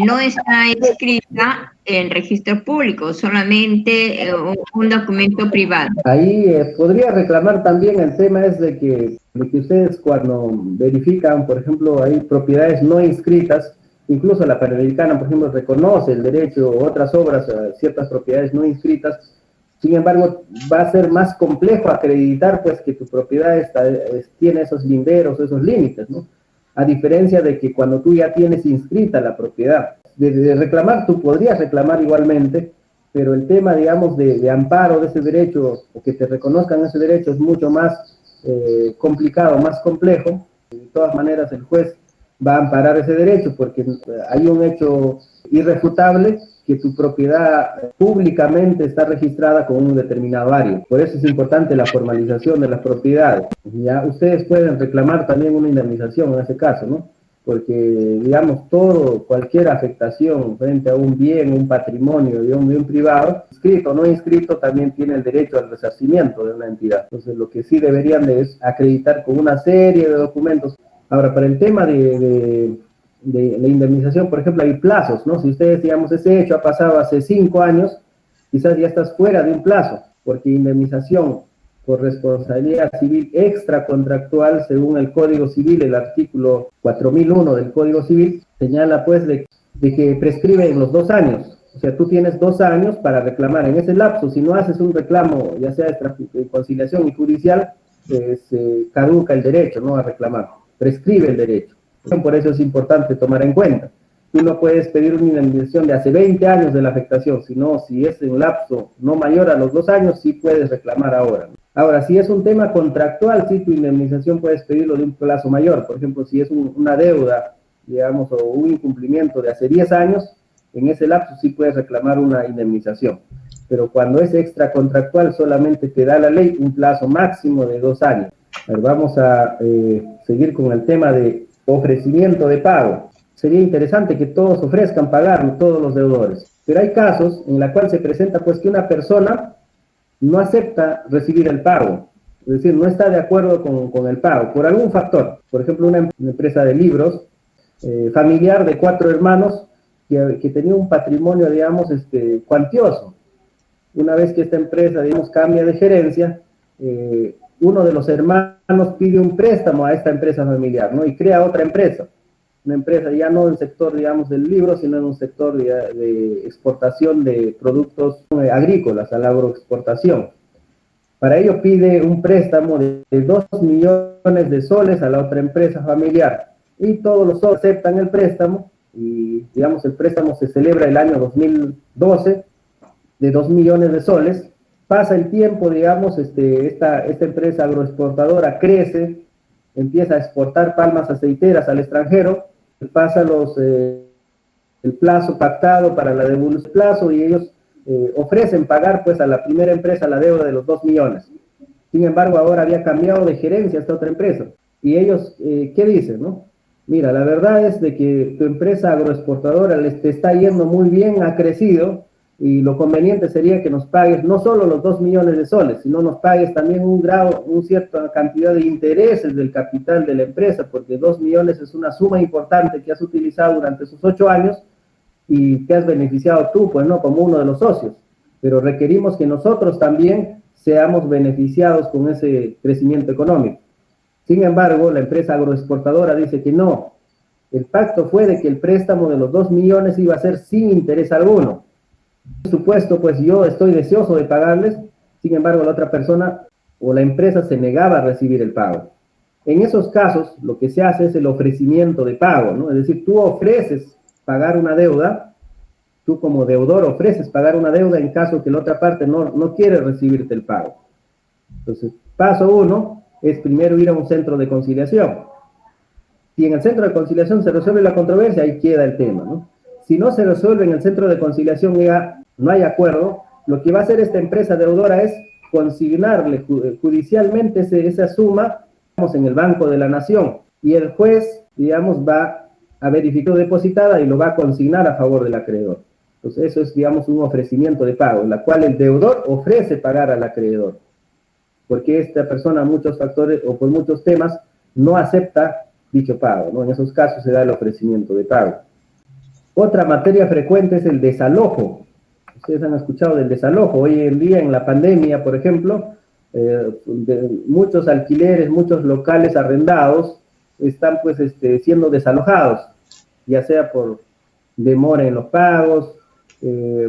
no está inscrita en registro público, solamente un documento privado? Ahí podría reclamar también. El tema es de que ustedes, cuando verifican, por ejemplo, hay propiedades no inscritas, incluso la Panamericana, por ejemplo, reconoce el derecho, otras obras, a ciertas propiedades no inscritas. Sin embargo, va a ser más complejo acreditar, pues, que tu propiedad tiene esos linderos, esos límites, ¿no? A diferencia de que cuando tú ya tienes inscrita la propiedad, de reclamar, tú podrías reclamar igualmente, pero el tema, digamos, de amparo de ese derecho, o que te reconozcan ese derecho, es mucho más complicado, más complejo. De todas maneras, el juez va a amparar ese derecho, porque hay un hecho irrefutable, que tu propiedad públicamente está registrada con un determinado área. Por eso es importante la formalización de las propiedades. Ya ustedes pueden reclamar también una indemnización en ese caso, ¿no? Porque, digamos, cualquier afectación frente a un bien, un patrimonio de un bien privado, inscrito o no inscrito, también tiene el derecho al resarcimiento de una entidad. Entonces, lo que sí deberían de es acreditar con una serie de documentos. Ahora, para el tema de la indemnización, por ejemplo, hay plazos, ¿no? Si ustedes, digamos, ese hecho ha pasado hace 5 años, quizás ya estás fuera de un plazo, porque indemnización por responsabilidad civil extracontractual, según el Código Civil, el artículo 4001 del Código Civil, señala, pues, de que prescribe en los 2 años. O sea, tú tienes 2 años para reclamar. En ese lapso, si no haces un reclamo, ya sea de conciliación y judicial, se caduca el derecho, ¿no?, a reclamar. Prescribe el derecho. Por eso es importante tomar en cuenta. Tú no puedes pedir una indemnización de hace 20 años de la afectación, sino si es un lapso no mayor a los 2 años, sí puedes reclamar ahora, ¿no? Ahora, si es un tema contractual, sí, tu indemnización puedes pedirlo de un plazo mayor. Por ejemplo, si es una deuda, digamos, o un incumplimiento de hace 10 años, en ese lapso sí puedes reclamar una indemnización. Pero cuando es extracontractual, solamente te da la ley un plazo máximo de 2 años. A ver, vamos a seguir con el tema de ofrecimiento de pago. Sería interesante que todos ofrezcan pagar, todos los deudores. Pero hay casos en los cuales se presenta, pues, que una persona no acepta recibir el pago, es decir, no está de acuerdo con el pago, por algún factor. Por ejemplo, una empresa de libros familiar de 4 hermanos que tenía un patrimonio, digamos, cuantioso. Una vez que esta empresa, digamos, cambia de gerencia, uno de los hermanos pide un préstamo a esta empresa familiar, ¿no? Y crea otra empresa. Una empresa ya no del sector, digamos, del libro, sino en un sector de exportación de productos agrícolas, a la agroexportación. Para ello pide un préstamo de 2 millones de soles a la otra empresa familiar. Y todos los socios aceptan el préstamo, y, digamos, el préstamo se celebra el año 2012, de 2 millones de soles. Pasa el tiempo, digamos, esta empresa agroexportadora crece, empieza a exportar palmas aceiteras al extranjero, pasa el plazo pactado para la devolución del plazo, y ellos ofrecen pagar, pues, a la primera empresa la deuda de los 2 millones. Sin embargo, ahora había cambiado de gerencia esta otra empresa. Y ellos, ¿qué dicen, no? Mira, la verdad es de que tu empresa agroexportadora te está yendo muy bien, ha crecido, y lo conveniente sería que nos pagues no solo los 2 millones de soles, sino nos pagues también una cierta cantidad de intereses del capital de la empresa, porque 2 millones es una suma importante que has utilizado durante esos 8 años y te has beneficiado tú, pues, no, como uno de los socios. Pero requerimos que nosotros también seamos beneficiados con ese crecimiento económico. Sin embargo, la empresa agroexportadora dice que no, El pacto fue de que el préstamo de los 2 millones iba a ser sin interés alguno. Por supuesto, pues yo estoy deseoso de pagarles, sin embargo la otra persona o la empresa se negaba a recibir el pago. En esos casos, lo que se hace es el ofrecimiento de pago, ¿no? Es decir, tú ofreces pagar una deuda, tú como deudor ofreces pagar una deuda en caso que la otra parte no quiere recibirte el pago. Entonces, paso 1 es primero ir a un centro de conciliación. Si en el centro de conciliación se resuelve la controversia, ahí queda el tema, ¿no? Si no se resuelve en el centro de conciliación, ya no hay acuerdo, lo que va a hacer esta empresa deudora es consignarle judicialmente esa suma, digamos, en el Banco de la Nación, y el juez, digamos, va a verificar depositada y lo va a consignar a favor del acreedor. Entonces, eso es, digamos, un ofrecimiento de pago, en la cual el deudor ofrece pagar al acreedor, porque esta persona, muchos factores o por muchos temas, no acepta dicho pago, ¿no? En esos casos se da el ofrecimiento de pago. Otra materia frecuente es el desalojo. Ustedes han escuchado del desalojo. Hoy en día, en la pandemia, por ejemplo, muchos alquileres, muchos locales arrendados están pues siendo desalojados, ya sea por demora en los pagos,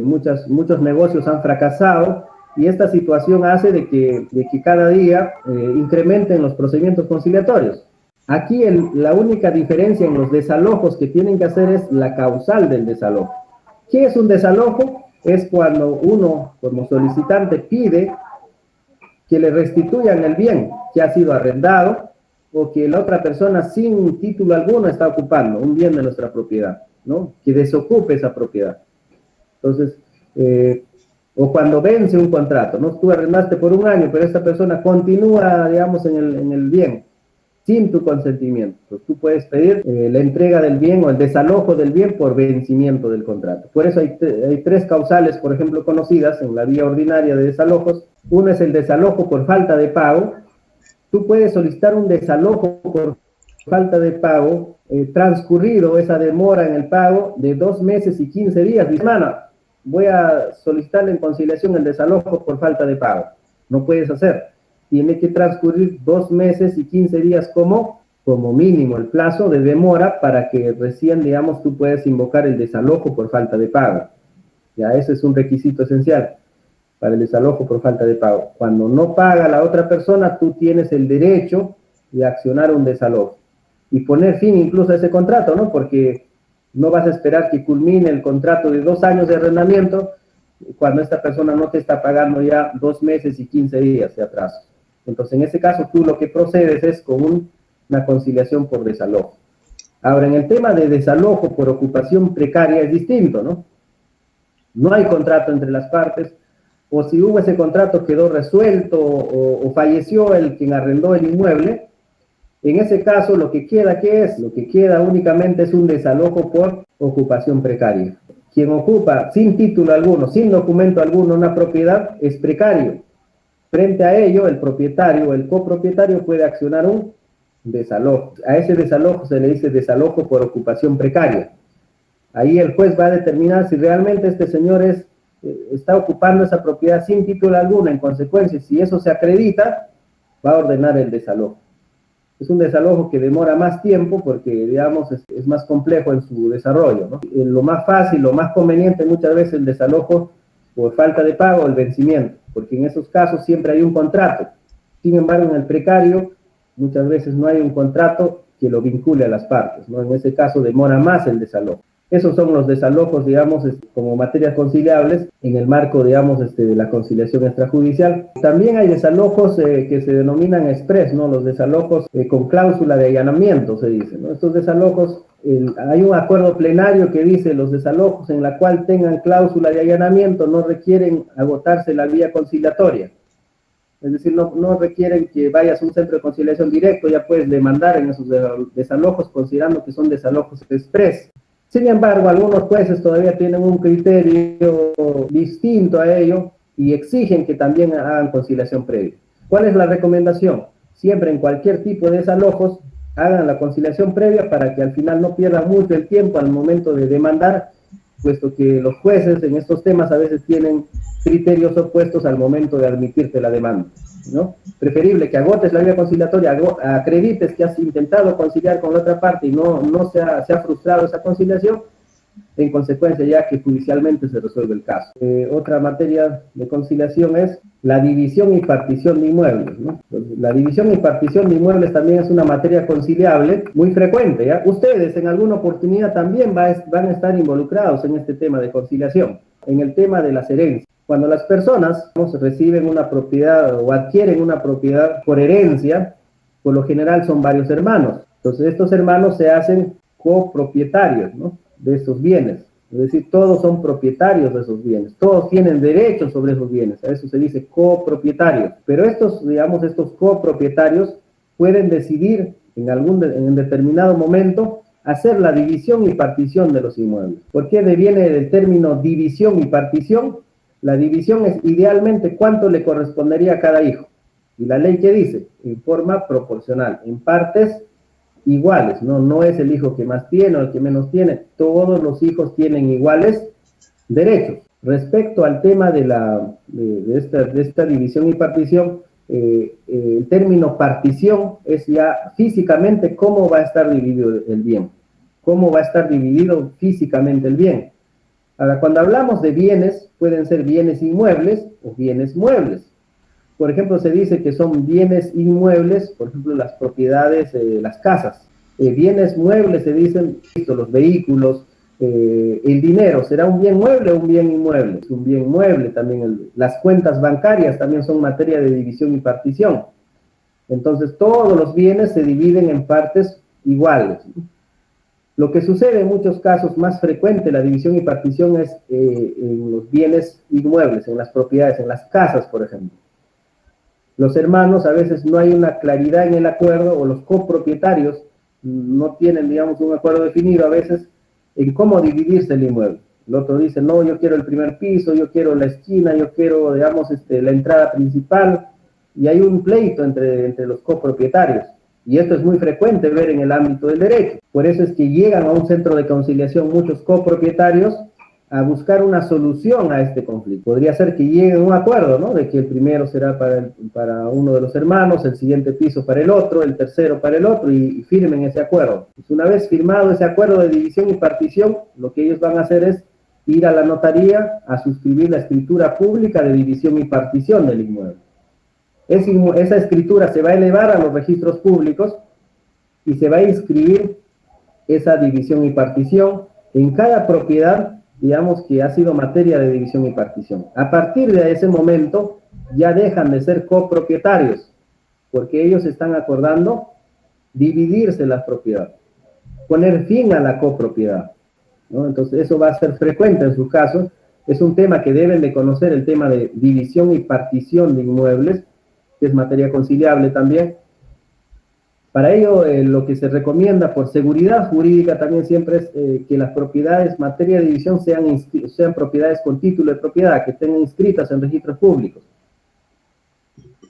muchos negocios han fracasado, y esta situación hace de que cada día incrementen los procedimientos conciliatorios. Aquí la única diferencia en los desalojos que tienen que hacer es la causal del desalojo. ¿Qué es un desalojo? Es cuando uno, como solicitante, pide que le restituyan el bien que ha sido arrendado o que la otra persona sin título alguno está ocupando, un bien de nuestra propiedad, ¿no? Que desocupe esa propiedad. Entonces, o cuando vence un contrato, ¿no? Tú arrendaste por un año, pero esta persona continúa, digamos, en el bien, sin tu consentimiento. Pues tú puedes pedir la entrega del bien o el desalojo del bien por vencimiento del contrato. Por eso hay 3 causales, por ejemplo, conocidas en la vía ordinaria de desalojos. Uno es el desalojo por falta de pago. Tú puedes solicitar un desalojo por falta de pago, transcurrido esa demora en el pago de 2 meses y 15 días. Dice, hermano, voy a solicitarle en conciliación el desalojo por falta de pago. No puedes hacer. Tiene que transcurrir 2 meses y 15 días como mínimo el plazo de demora para que recién, digamos, tú puedes invocar el desalojo por falta de pago. Ya, ese es un requisito esencial para el desalojo por falta de pago. Cuando no paga la otra persona, tú tienes el derecho de accionar un desalojo y poner fin incluso a ese contrato, ¿no? Porque no vas a esperar que culmine el contrato de 2 años de arrendamiento cuando esta persona no te está pagando ya 2 meses y 15 días de atraso. Entonces, en ese caso, tú lo que procedes es con una conciliación por desalojo. Ahora, en el tema de desalojo por ocupación precaria es distinto, ¿no? No hay contrato entre las partes, o si hubo ese contrato quedó resuelto o falleció quien arrendó el inmueble. En ese caso, lo que queda, ¿qué es? Lo que queda únicamente es un desalojo por ocupación precaria. Quien ocupa sin título alguno, sin documento alguno una propiedad, es precario. Frente a ello, el propietario o el copropietario puede accionar un desalojo. A ese desalojo se le dice desalojo por ocupación precaria. Ahí el juez va a determinar si realmente este señor está ocupando esa propiedad sin título alguno. En consecuencia, si eso se acredita, va a ordenar el desalojo. Es un desalojo que demora más tiempo porque, digamos, es más complejo en su desarrollo, ¿no? Lo más fácil, lo más conveniente muchas veces el desalojo por falta de pago o el vencimiento, porque en esos casos siempre hay un contrato. Sin embargo, en el precario muchas veces no hay un contrato que lo vincule a las partes, ¿no? En ese caso demora más el desalojo. Esos son los desalojos, digamos, como materias conciliables en el marco, digamos, de la conciliación extrajudicial. También hay desalojos que se denominan express, ¿no? Los desalojos con cláusula de allanamiento, se dice, ¿no? Estos desalojos, hay un acuerdo plenario que dice los desalojos en la cual tengan cláusula de allanamiento no requieren agotarse la vía conciliatoria. Es decir, no requieren que vayas a un centro de conciliación directo, ya puedes demandar en esos desalojos considerando que son desalojos express. Sin embargo, algunos jueces todavía tienen un criterio distinto a ello y exigen que también hagan conciliación previa. ¿Cuál es la recomendación? Siempre en cualquier tipo de desalojos hagan la conciliación previa para que al final no pierdan mucho el tiempo al momento de demandar, puesto que los jueces en estos temas a veces tienen criterios opuestos al momento de admitirte la demanda. ¿no? Preferible que agotes la vía conciliatoria, acredites que has intentado conciliar con la otra parte y no se ha frustrado esa conciliación, en consecuencia ya que judicialmente se resuelve el caso. Otra materia de conciliación es la división y partición de inmuebles, ¿no? La división y partición de inmuebles también es una materia conciliable muy frecuente, ¿ya? Ustedes en alguna oportunidad también van a estar involucrados en este tema de conciliación, en el tema de las herencias. Cuando las personas reciben una propiedad o adquieren una propiedad por herencia, por lo general son varios hermanos. Entonces estos hermanos se hacen copropietarios, ¿no?, de esos bienes. Es decir, todos son propietarios de esos bienes, todos tienen derechos sobre esos bienes, a eso se dice copropietarios. Pero estos copropietarios pueden decidir en determinado momento hacer la división y partición de los inmuebles. ¿Por qué viene del término división y partición? La división es idealmente cuánto le correspondería a cada hijo. Y la ley que dice, en forma proporcional, en partes iguales, no es el hijo que más tiene o el que menos tiene, todos los hijos tienen iguales derechos. Respecto al tema de esta división y partición, el término partición es ya físicamente cómo va a estar dividido el bien, cómo va a estar dividido físicamente el bien. Ahora, cuando hablamos de bienes, pueden ser bienes inmuebles o bienes muebles. Por ejemplo, se dice que son bienes inmuebles, por ejemplo, las propiedades, las casas. Bienes muebles se dicen, los vehículos, el dinero. ¿Será un bien mueble o un bien inmueble? Es un bien mueble también. Las cuentas bancarias también son materia de división y partición. Entonces, todos los bienes se dividen en partes iguales. Lo que sucede en muchos casos, más frecuente la división y partición es en los bienes inmuebles, en las propiedades, en las casas, por ejemplo. Los hermanos a veces no hay una claridad en el acuerdo, o los copropietarios no tienen, digamos, un acuerdo definido a veces en cómo dividirse el inmueble. El otro dice, no, yo quiero el primer piso, yo quiero la esquina, yo quiero, digamos, la entrada principal, y hay un pleito entre los copropietarios. Y esto es muy frecuente ver en el ámbito del derecho. Por eso es que llegan a un centro de conciliación muchos copropietarios a buscar una solución a este conflicto. Podría ser que lleguen a un acuerdo, ¿no?, de que el primero será para uno de los hermanos, el siguiente piso para el otro, el tercero para el otro, y firmen ese acuerdo. Pues una vez firmado ese acuerdo de división y partición, lo que ellos van a hacer es ir a la notaría a suscribir la escritura pública de división y partición del inmueble. Esa escritura se va a elevar a los registros públicos y se va a inscribir esa división y partición en cada propiedad, digamos, que ha sido materia de división y partición. A partir de ese momento ya dejan de ser copropietarios, porque ellos están acordando dividirse las propiedades, poner fin a la copropiedad, ¿no? Entonces eso va a ser frecuente en su caso. Es un tema que deben de conocer, el tema de división y partición de inmuebles, que es materia conciliable también. Para ello, lo que se recomienda por seguridad jurídica también siempre es que las propiedades, materia de división, sean propiedades con título de propiedad, que estén inscritas en registros públicos.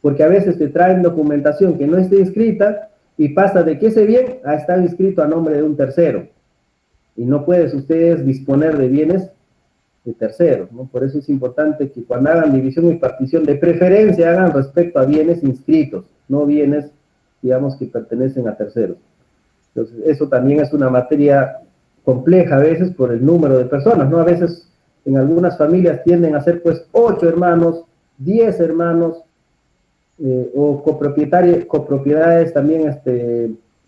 Porque a veces te traen documentación que no esté inscrita y pasa de que ese bien ha estado inscrito a nombre de un tercero. Y no puedes ustedes disponer de bienes de terceros, ¿no? Por eso es importante que cuando hagan división y partición, de preferencia hagan respecto a bienes inscritos, no bienes, digamos, que pertenecen a terceros. Entonces, eso también es una materia compleja a veces por el número de personas, ¿no? A veces en algunas familias tienden a ser pues 8 hermanos, 10 hermanos, o copropiedades también,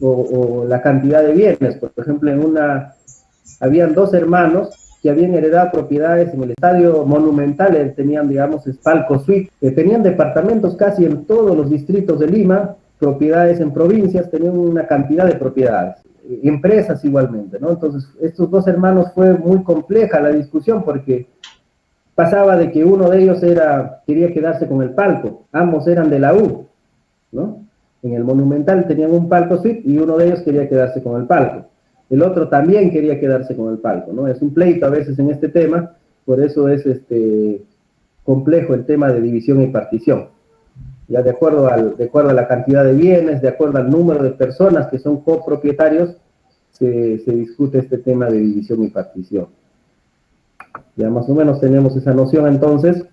o la cantidad de bienes. Por ejemplo, habían 2 hermanos que habían heredado propiedades en el Estadio Monumental, tenían, digamos, palco suite, tenían departamentos casi en todos los distritos de Lima, propiedades en provincias, tenían una cantidad de propiedades, empresas igualmente, ¿no? Entonces, estos 2 hermanos fue muy compleja la discusión porque pasaba de que uno de ellos quería quedarse con el palco, ambos eran de la U, ¿no? En el Monumental tenían un palco suite y uno de ellos quería quedarse con el palco. El otro también quería quedarse con el palco, ¿no? Es un pleito a veces en este tema, por eso es complejo el tema de división y partición. Ya de acuerdo a la cantidad de bienes, de acuerdo al número de personas que son copropietarios, se discute este tema de división y partición. Ya más o menos tenemos esa noción entonces.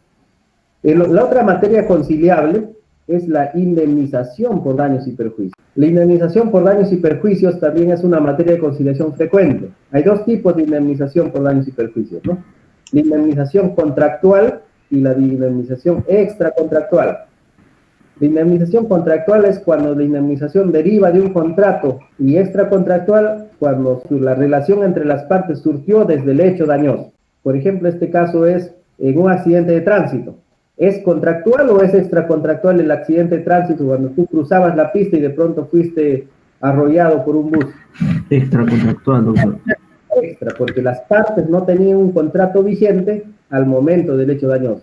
La otra materia conciliable es la indemnización por daños y perjuicios. La indemnización por daños y perjuicios también es una materia de conciliación frecuente. Hay dos tipos de indemnización por daños y perjuicios, ¿no? La indemnización contractual y la indemnización extracontractual. La indemnización contractual es cuando la indemnización deriva de un contrato, y extracontractual cuando la relación entre las partes surgió desde el hecho dañoso. Por ejemplo, este caso es en un accidente de tránsito. ¿Es contractual o es extracontractual el accidente de tránsito cuando tú cruzabas la pista y de pronto fuiste arrollado por un bus? Extracontractual, doctor. Extra, porque las partes no tenían un contrato vigente al momento del hecho dañoso.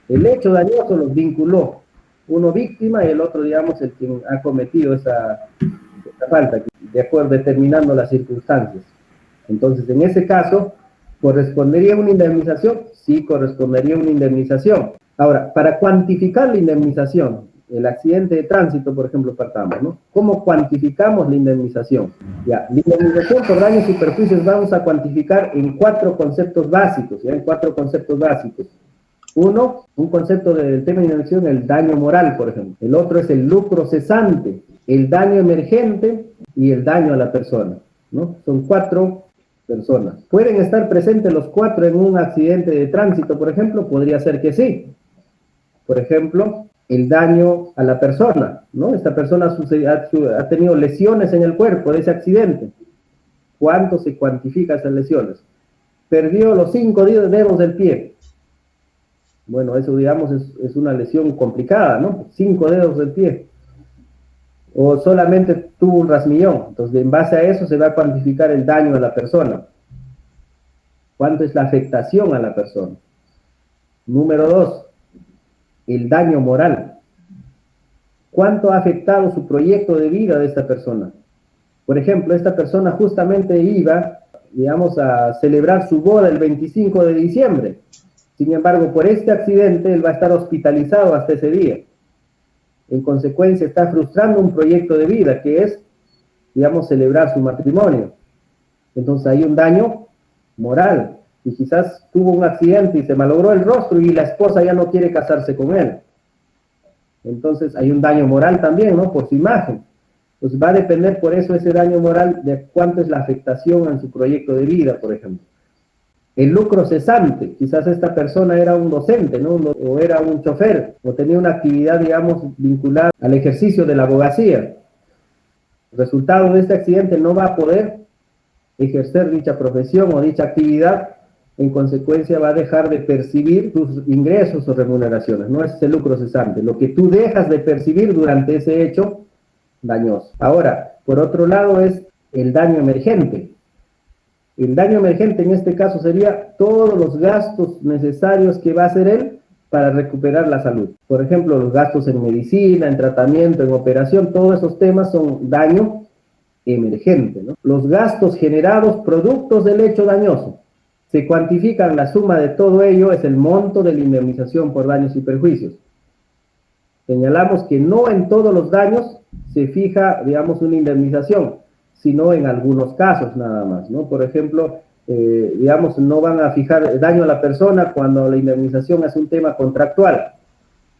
El hecho dañoso los vinculó, uno víctima y el otro, digamos, el quien ha cometido esa falta, de acuerdo, determinando las circunstancias. Entonces, en ese caso, ¿correspondería una indemnización? Sí, correspondería una indemnización. Ahora, para cuantificar la indemnización, el accidente de tránsito, por ejemplo, partamos, ¿no? ¿Cómo cuantificamos la indemnización? Ya, la indemnización por daños y perjuicios vamos a cuantificar en 4 conceptos básicos, ¿ya? En 4 conceptos básicos. Uno, un concepto del tema de indemnización, el daño moral, por ejemplo. El otro es el lucro cesante, el daño emergente y el daño a la persona, ¿no? Son 4 personas. ¿Pueden estar presentes los 4 en un accidente de tránsito, por ejemplo? Podría ser que sí. Por ejemplo, el daño a la persona, ¿no? Esta persona ha tenido lesiones en el cuerpo de ese accidente. ¿Cuánto se cuantifica esas lesiones? Perdió los 5 dedos del pie. Bueno, eso, digamos, es una lesión complicada, ¿no? 5 dedos del pie. O solamente tuvo un rasmillón. Entonces, en base a eso se va a cuantificar el daño a la persona. ¿Cuánto es la afectación a la persona? Número 2, el daño moral. ¿Cuánto ha afectado su proyecto de vida de esta persona? Por ejemplo, esta persona justamente iba, digamos, a celebrar su boda el 25 de diciembre. Sin embargo, por este accidente, él va a estar hospitalizado hasta ese día. En consecuencia, está frustrando un proyecto de vida, que es, digamos, celebrar su matrimonio. Entonces, hay un daño moral. Y quizás tuvo un accidente y se malogró el rostro y la esposa ya no quiere casarse con él. Entonces, hay un daño moral también, ¿no? Por su imagen. Pues va a depender por eso ese daño moral de cuánto es la afectación en su proyecto de vida, por ejemplo. El lucro cesante, quizás esta persona era un docente, ¿no? O era un chofer, o tenía una actividad, digamos, vinculada al ejercicio de la abogacía. El resultado de este accidente no va a poder ejercer dicha profesión o dicha actividad, en consecuencia va a dejar de percibir tus ingresos o remuneraciones, no es el lucro cesante, lo que tú dejas de percibir durante ese hecho dañoso. Ahora, por otro lado es el daño emergente. El daño emergente en este caso sería todos los gastos necesarios que va a hacer él para recuperar la salud. Por ejemplo, los gastos en medicina, en tratamiento, en operación, todos esos temas son daño emergente, ¿no? Los gastos generados productos del hecho dañoso. Se cuantifican, la suma de todo ello es el monto de la indemnización por daños y perjuicios. Señalamos que no en todos los daños se fija, digamos, una indemnización, sino en algunos casos nada más, ¿no? Por ejemplo, digamos, no van a fijar daño a la persona cuando la indemnización es un tema contractual.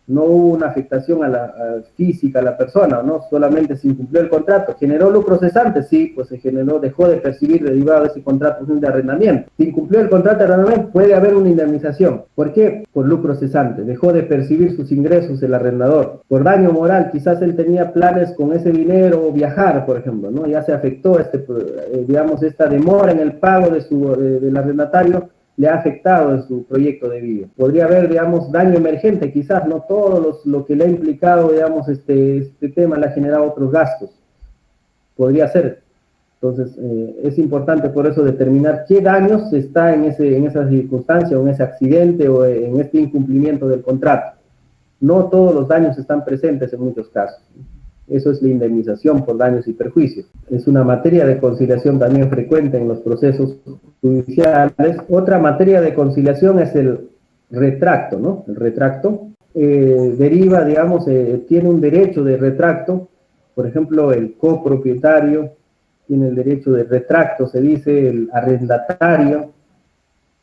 No hubo una afectación a la física a la persona, ¿no? Solamente se incumplió el contrato. ¿Generó lucro cesante? Sí, pues se generó, dejó de percibir derivado de ese contrato de arrendamiento. Si incumplió el contrato de arrendamiento, puede haber una indemnización. ¿Por qué? Por lucro cesante. Dejó de percibir sus ingresos el arrendador. Por daño moral, quizás él tenía planes con ese dinero o viajar, por ejemplo, ¿no? Ya se afectó digamos, esta demora en el pago del arrendatario, le ha afectado en su proyecto de vida. Podría haber, digamos, daño emergente, quizás no todo lo que le ha implicado, digamos, este tema le ha generado otros gastos. Podría ser. Entonces, es importante por eso determinar qué daños está en esa circunstancia, o en ese accidente, o en este incumplimiento del contrato. No todos los daños están presentes en muchos casos. Eso es la indemnización por daños y perjuicios. Es una materia de conciliación también frecuente en los procesos judiciales. Otra materia de conciliación es el retracto, ¿no? El retracto deriva, digamos, tiene un derecho de retracto. Por ejemplo, el copropietario tiene el derecho de retracto, se dice el arrendatario.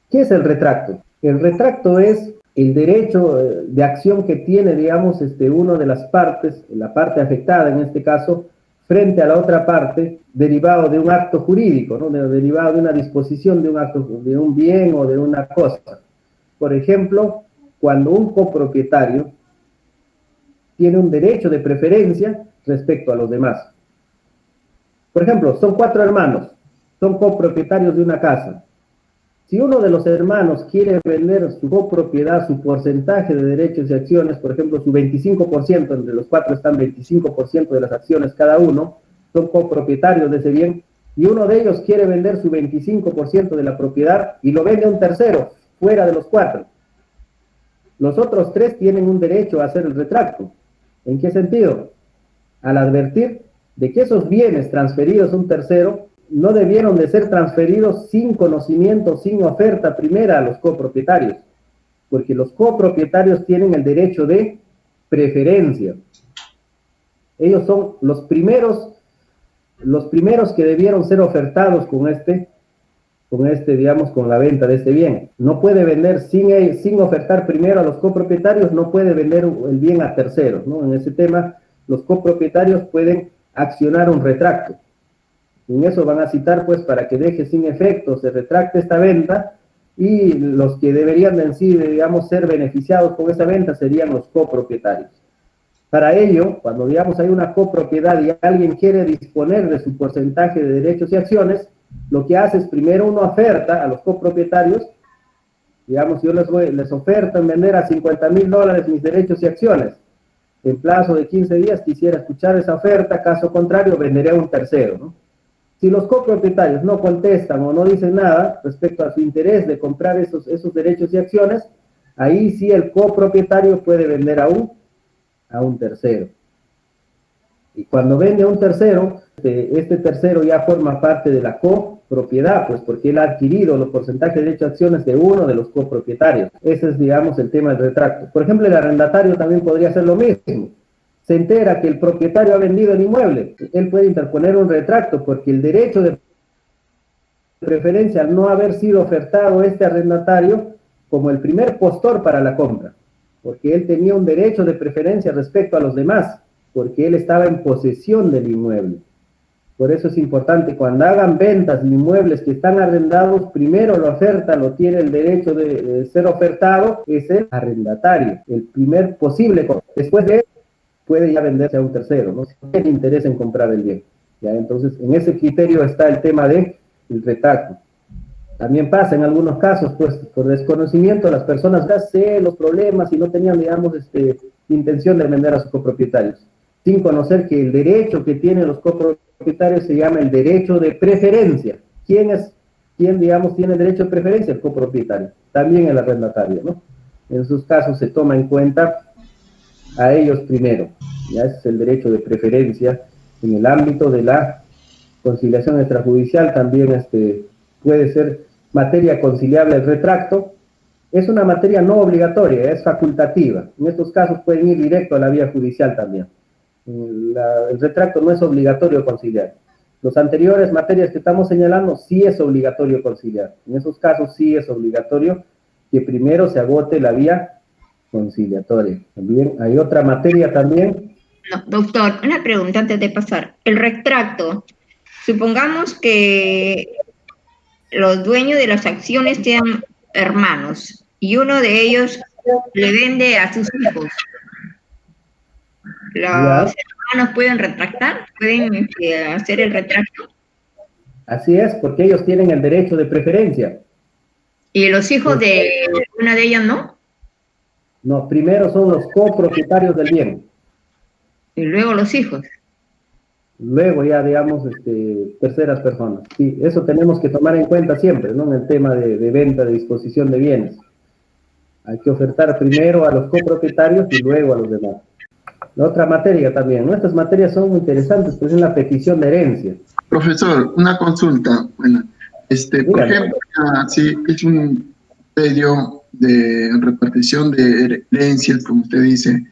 ¿Qué es el retracto? El retracto es el derecho de acción que tiene, digamos, una de las partes, la parte afectada en este caso, frente a la otra parte, derivado de un acto jurídico, ¿no? Derivado de una disposición de un acto, de un bien o de una cosa. Por ejemplo, cuando un copropietario tiene un derecho de preferencia respecto a los demás. Por ejemplo, son 4 hermanos, son copropietarios de una casa. Si uno de los hermanos quiere vender su copropiedad, su porcentaje de derechos y acciones, por ejemplo, su 25%, entre los 4 están 25% de las acciones cada uno, son copropietarios de ese bien, y uno de ellos quiere vender su 25% de la propiedad y lo vende a un tercero, fuera de los 4. Los otros 3 tienen un derecho a hacer el retracto. ¿En qué sentido? Al advertir de que esos bienes transferidos a un tercero no debieron de ser transferidos sin conocimiento, sin oferta primera a los copropietarios, porque los copropietarios tienen el derecho de preferencia. Ellos son los primeros que debieron ser ofertados con digamos, con la venta de este bien. No puede vender sin ofertar primero a los copropietarios, no puede vender el bien a terceros, ¿no? En ese tema, los copropietarios pueden accionar un retracto. En eso van a citar, pues, para que deje sin efecto, se retracte esta venta, y los que deberían en sí, digamos, ser beneficiados con esa venta serían los copropietarios. Para ello, cuando, digamos, hay una copropiedad y alguien quiere disponer de su porcentaje de derechos y acciones, lo que hace es primero una oferta a los copropietarios, digamos, yo les oferto en vender a $50,000 mis derechos y acciones. En plazo de 15 días quisiera escuchar esa oferta, caso contrario venderé a un tercero, ¿no? Si los copropietarios no contestan o no dicen nada respecto a su interés de comprar esos derechos y acciones, ahí sí el copropietario puede vender a un tercero. Y cuando vende a un tercero, este tercero ya forma parte de la copropiedad, pues porque él ha adquirido los porcentajes de derechos y acciones de uno de los copropietarios. Ese es, digamos, el tema del retracto. Por ejemplo, el arrendatario también podría hacer lo mismo. Se entera que el propietario ha vendido el inmueble, él puede interponer un retracto porque el derecho de preferencia, al no haber sido ofertado este arrendatario como el primer postor para la compra, porque él tenía un derecho de preferencia respecto a los demás, porque él estaba en posesión del inmueble. Por eso es importante, cuando hagan ventas de inmuebles que están arrendados, primero la oferta lo tiene el derecho de ser ofertado, es el arrendatario, el primer posible. Después de él, puede ya venderse a un tercero, ¿no? Si tiene interés en comprar el bien. ¿Ya? Entonces, en ese criterio está el tema del retracto. También pasa en algunos casos, pues, por desconocimiento, las personas ya sé los problemas y no tenían, digamos, intención de vender a sus copropietarios, sin conocer que el derecho que tienen los copropietarios se llama el derecho de preferencia. ¿Quién, digamos, tiene el derecho de preferencia? El copropietario, también el arrendatario, ¿no? En sus casos se toma en cuenta a ellos primero. Ya ese es el derecho de preferencia. En el ámbito de la conciliación extrajudicial también puede ser materia conciliable el retracto. Es una materia no obligatoria, es facultativa. En estos casos pueden ir directo a la vía judicial también. El retracto no es obligatorio conciliar. Los anteriores materias que estamos señalando sí es obligatorio conciliar. En esos casos sí es obligatorio que primero se agote la vía conciliatoria. También hay otra materia también. No, doctor, una pregunta antes de pasar. El retracto, supongamos que los dueños de las acciones sean hermanos y uno de ellos le vende a sus hijos. ¿Los hermanos pueden retractar? ¿Pueden hacer el retracto? Así es, porque ellos tienen el derecho de preferencia. ¿Y los hijos de una de ellas no? No, primero son los copropietarios del bien. Y luego los hijos. Luego ya, digamos, terceras personas. Sí, eso tenemos que tomar en cuenta siempre, ¿no? En el tema de venta, de disposición de bienes. Hay que ofertar primero a los copropietarios y luego a los demás. La otra materia también, ¿no? Estas materias son muy interesantes, pues es la petición de herencia. Profesor, una consulta. Bueno, por ejemplo, si es un predio de repartición de herencias, como usted dice,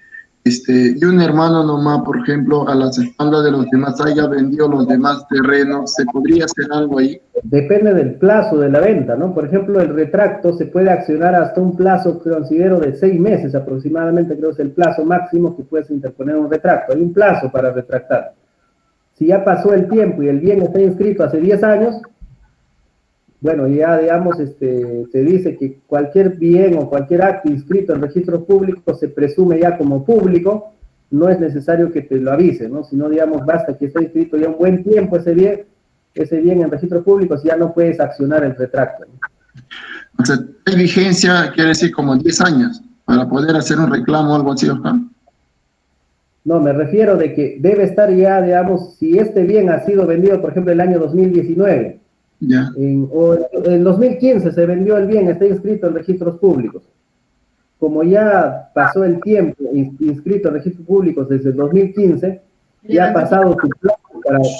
y un hermano nomás, por ejemplo, a las espaldas de los demás haya vendido los demás terrenos, ¿se podría hacer algo ahí? Depende del plazo de la venta, ¿no? Por ejemplo, el retracto se puede accionar hasta un plazo que considero de 6 meses aproximadamente, creo que es el plazo máximo que puedes interponer un retracto. Hay un plazo para retractar. Si ya pasó el tiempo y el bien está inscrito hace 10 años, bueno, ya digamos, se dice que cualquier bien o cualquier acto inscrito en registros públicos se presume ya como público, no es necesario que te lo avise, ¿no? Sino, digamos, basta que esté inscrito ya un buen tiempo ese bien en registros públicos, ya no puedes accionar el retracto, ¿no? O sea, hay vigencia, quiere decir como 10 años, para poder hacer un reclamo o algo así, ¿no? No, me refiero de que debe estar ya, digamos, si este bien ha sido vendido, por ejemplo, el año 2019, Ya. o en 2015 se vendió el bien, está inscrito en registros públicos. Como ya pasó el tiempo inscrito en registros públicos desde el 2015, ya ha pasado tu plazo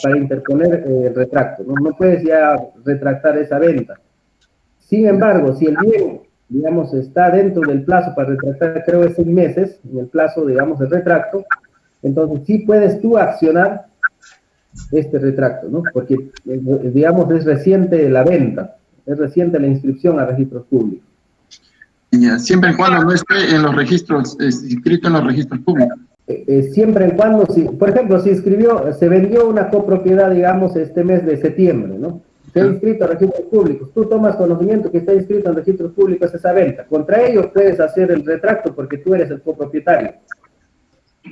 para interponer el retracto, ¿no? No puedes ya retractar esa venta. Sin embargo, si el bien, digamos, está dentro del plazo para retractar, creo que es 6 meses, en el plazo, digamos, del retracto, entonces sí puedes tú accionar este retracto, ¿no? Porque, digamos, es reciente la venta, es reciente la inscripción a registros públicos. Ya. Siempre y cuando no esté en los registros, inscrito en los registros públicos. Siempre y cuando, por ejemplo, se vendió una copropiedad, digamos, este mes de septiembre, ¿no? Se ha inscrito a registros públicos. Tú tomas conocimiento que está inscrito en registros públicos esa venta. Contra ellos puedes hacer el retracto porque tú eres el copropietario.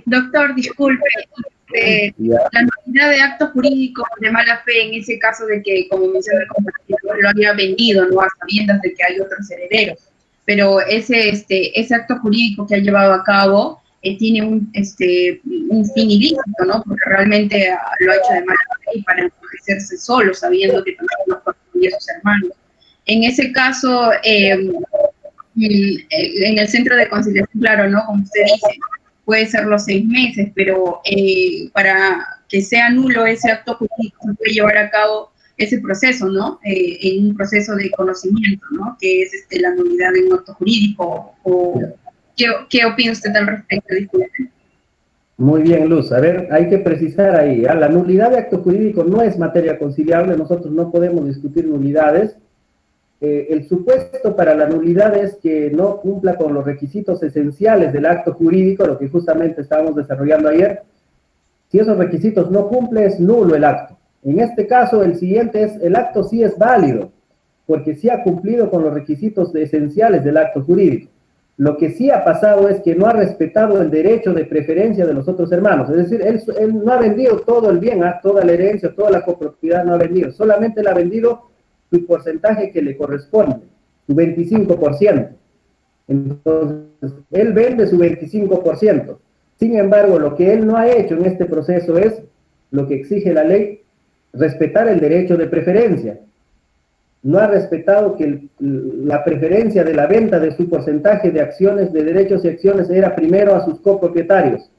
Doctor, disculpe, la nulidad de actos jurídicos de mala fe en ese caso de que, como menciona el compañero, lo había vendido, ¿no? A sabiendas de que hay otros herederos. Pero ese acto jurídico que ha llevado a cabo tiene un fin ilícito, ¿no? Porque realmente lo ha hecho de mala fe y para enriquecerse solo, sabiendo que también lo contribuye a sus hermanos. En ese caso, en el centro de conciliación, claro, ¿no? Como usted dice, puede ser los 6 meses, pero para que sea nulo ese acto jurídico se puede llevar a cabo ese proceso, ¿no? En un proceso de conocimiento, ¿no? Que es la nulidad de un acto jurídico. ¿Qué opina usted al respecto? Disculpe. Muy bien, Luz. A ver, hay que precisar ahí, ¿ya? La nulidad de acto jurídico no es materia conciliable, nosotros no podemos discutir nulidades. El supuesto para la nulidad es que no cumpla con los requisitos esenciales del acto jurídico, lo que justamente estábamos desarrollando ayer. Si esos requisitos no cumple, es nulo el acto. En este caso, el siguiente es, el acto sí es válido, porque sí ha cumplido con los requisitos esenciales del acto jurídico. Lo que sí ha pasado es que no ha respetado el derecho de preferencia de los otros hermanos. Es decir, él no ha vendido todo el bien, toda la herencia, toda la copropiedad no ha vendido. Solamente le ha vendido su porcentaje que le corresponde, su 25%. Entonces, él vende su 25%. Sin embargo, lo que él no ha hecho en este proceso es lo que exige la ley, respetar el derecho de preferencia. No ha respetado que la preferencia de la venta de su porcentaje de acciones, de derechos y acciones, era primero a sus copropietarios.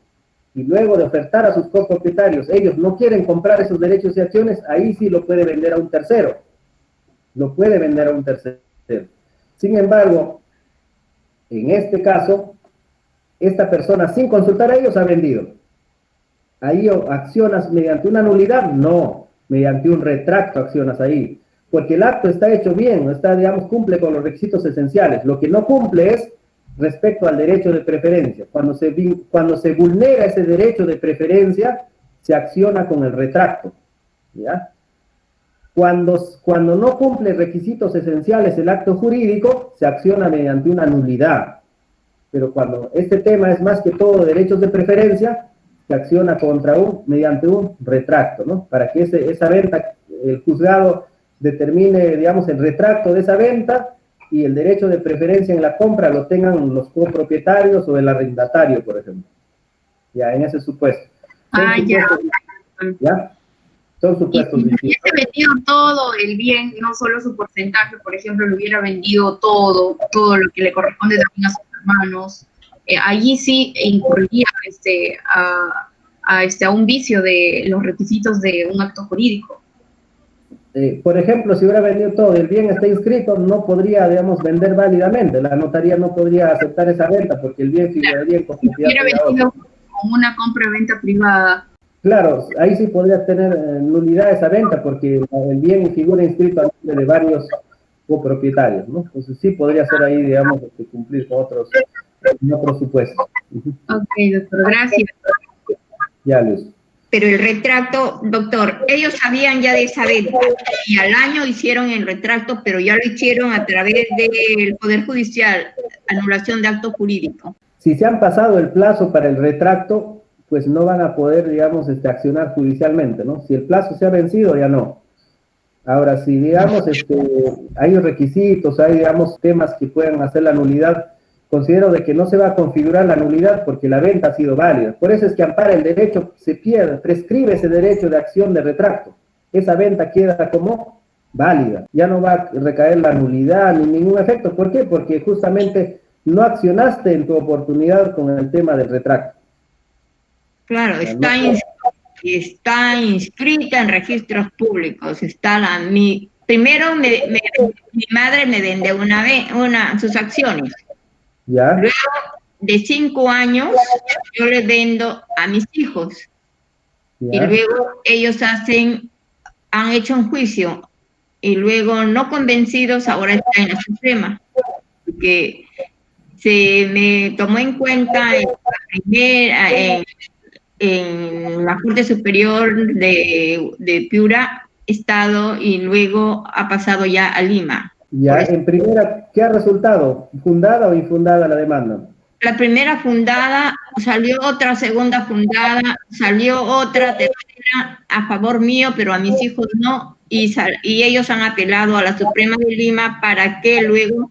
Y luego de ofertar a sus copropietarios, ellos no quieren comprar esos derechos y acciones, ahí sí lo puede vender a un tercero. Lo puede vender a un tercero. Sin embargo, en este caso, esta persona, sin consultar a ellos, ha vendido. Ahí accionas mediante una nulidad, no, mediante un retracto accionas ahí, porque el acto está hecho bien, digamos, cumple con los requisitos esenciales. Lo que no cumple es respecto al derecho de preferencia. Cuando se vulnera ese derecho de preferencia, se acciona con el retracto, ¿ya? Cuando no cumple requisitos esenciales el acto jurídico, se acciona mediante una nulidad. Pero cuando este tema es más que todo derechos de preferencia, se acciona mediante un retracto, ¿no? Para que esa venta, el juzgado determine, digamos, el retracto de esa venta y el derecho de preferencia en la compra lo tengan los copropietarios o el arrendatario, por ejemplo. Ya, en ese supuesto. ¿Ya? Son supuestos distintos. Si hubiese vendido todo el bien, no solo su porcentaje, por ejemplo, lo hubiera vendido todo lo que le corresponde también a sus hermanos, allí sí incurría a un vicio de los requisitos de un acto jurídico. Por ejemplo, si hubiera vendido todo y el bien está inscrito, no podría, digamos, vender válidamente. La notaría no podría aceptar esa venta porque el bien figuraría en propiedad Hubiera vendido con una compra-venta privada. Claro, ahí sí podría tener nulidad esa venta porque el bien figura inscrito a nombre de varios copropietarios, ¿no? Entonces sí podría ser ahí, digamos, cumplir con otros supuestos. Ok, doctor, gracias. Ya, Luz. Pero el retracto, doctor, ellos sabían ya de esa venta y al año hicieron el retracto, pero ya lo hicieron a través del Poder Judicial, anulación de acto jurídico. Si se han pasado el plazo para el retracto, pues no van a poder, digamos, accionar judicialmente, ¿no? Si el plazo se ha vencido, ya no. Ahora, si, digamos, hay requisitos, hay, digamos, temas que puedan hacer la nulidad, considero de que no se va a configurar la nulidad porque la venta ha sido válida. Por eso es que ampara el derecho, se pierde, prescribe ese derecho de acción de retracto. Esa venta queda como válida. Ya no va a recaer la nulidad ni ningún efecto. ¿Por qué? Porque justamente no accionaste en tu oportunidad con el tema del retracto. Claro, está inscrita en registros públicos. Primero mi madre me vende sus acciones. ¿Ya? Luego de 5 años yo le vendo a mis hijos. ¿Ya? Y luego ellos han hecho un juicio y luego no convencidos ahora está en la Suprema. Porque se me tomó en cuenta en la Corte Superior de Piura, Estado, y luego ha pasado ya a Lima. Ya, en primera, ¿qué ha resultado? ¿Fundada o infundada la demanda? La primera fundada, salió otra segunda fundada, salió otra tercera a favor mío, pero a mis hijos no, y ellos han apelado a la Suprema de Lima para que luego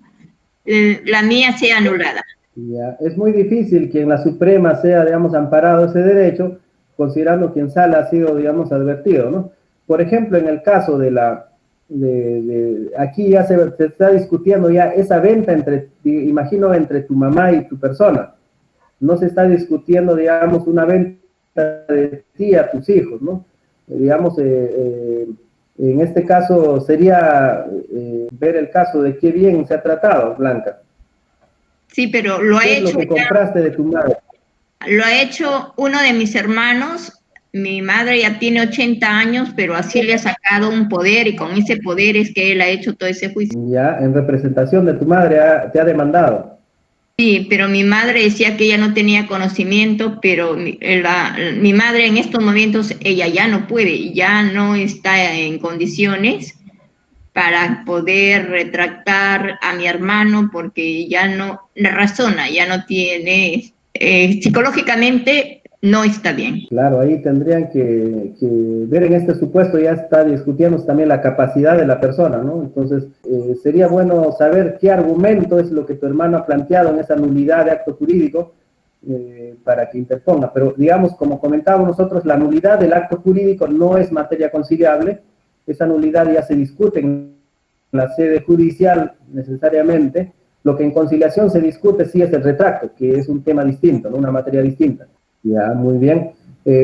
la mía sea anulada. Ya, es muy difícil que en la Suprema sea, digamos, amparado ese derecho, considerando que en sala ha sido, digamos, advertido, ¿no? Por ejemplo, en el caso de aquí ya se está discutiendo ya esa venta imagino, entre tu mamá y tu persona. No se está discutiendo, digamos, una venta de ti a tus hijos, ¿no? Digamos, en este caso sería ver el caso de qué bien se ha tratado, Blanca. Sí, pero lo ha hecho. Lo que compraste de tu madre. Lo ha hecho uno de mis hermanos. Mi madre ya tiene 80 años, pero así le ha sacado un poder y con ese poder es que él ha hecho todo ese juicio. Ya, en representación de tu madre te ha demandado. Sí, pero mi madre decía que ella no tenía conocimiento, pero mi madre en estos momentos, ella ya no puede, ya no está en condiciones para poder retractar a mi hermano porque ya no razona, ya no tiene, psicológicamente no está bien. Claro, ahí tendrían que ver en este supuesto, ya está discutiendo también la capacidad de la persona, ¿no? Entonces, sería bueno saber qué argumento es lo que tu hermano ha planteado en esa nulidad de acto jurídico para que interponga. Pero, digamos, como comentábamos nosotros, la nulidad del acto jurídico no es materia conciliable. Esa nulidad ya se discute en la sede judicial necesariamente. Lo que en conciliación se discute sí es el retracto, que es un tema distinto, ¿no? Una materia distinta. Ya, muy bien.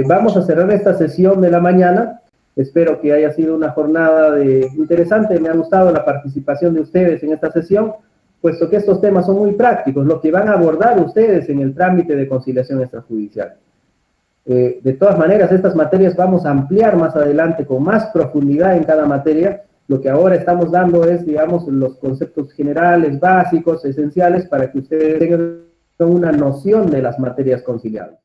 Vamos a cerrar esta sesión de la mañana. Espero que haya sido una jornada interesante. Me ha gustado la participación de ustedes en esta sesión, puesto que estos temas son muy prácticos, lo que van a abordar ustedes en el trámite de conciliación extrajudicial. De todas maneras, estas materias vamos a ampliar más adelante con más profundidad en cada materia. Lo que ahora estamos dando es, digamos, los conceptos generales, básicos, esenciales, para que ustedes tengan una noción de las materias conciliables.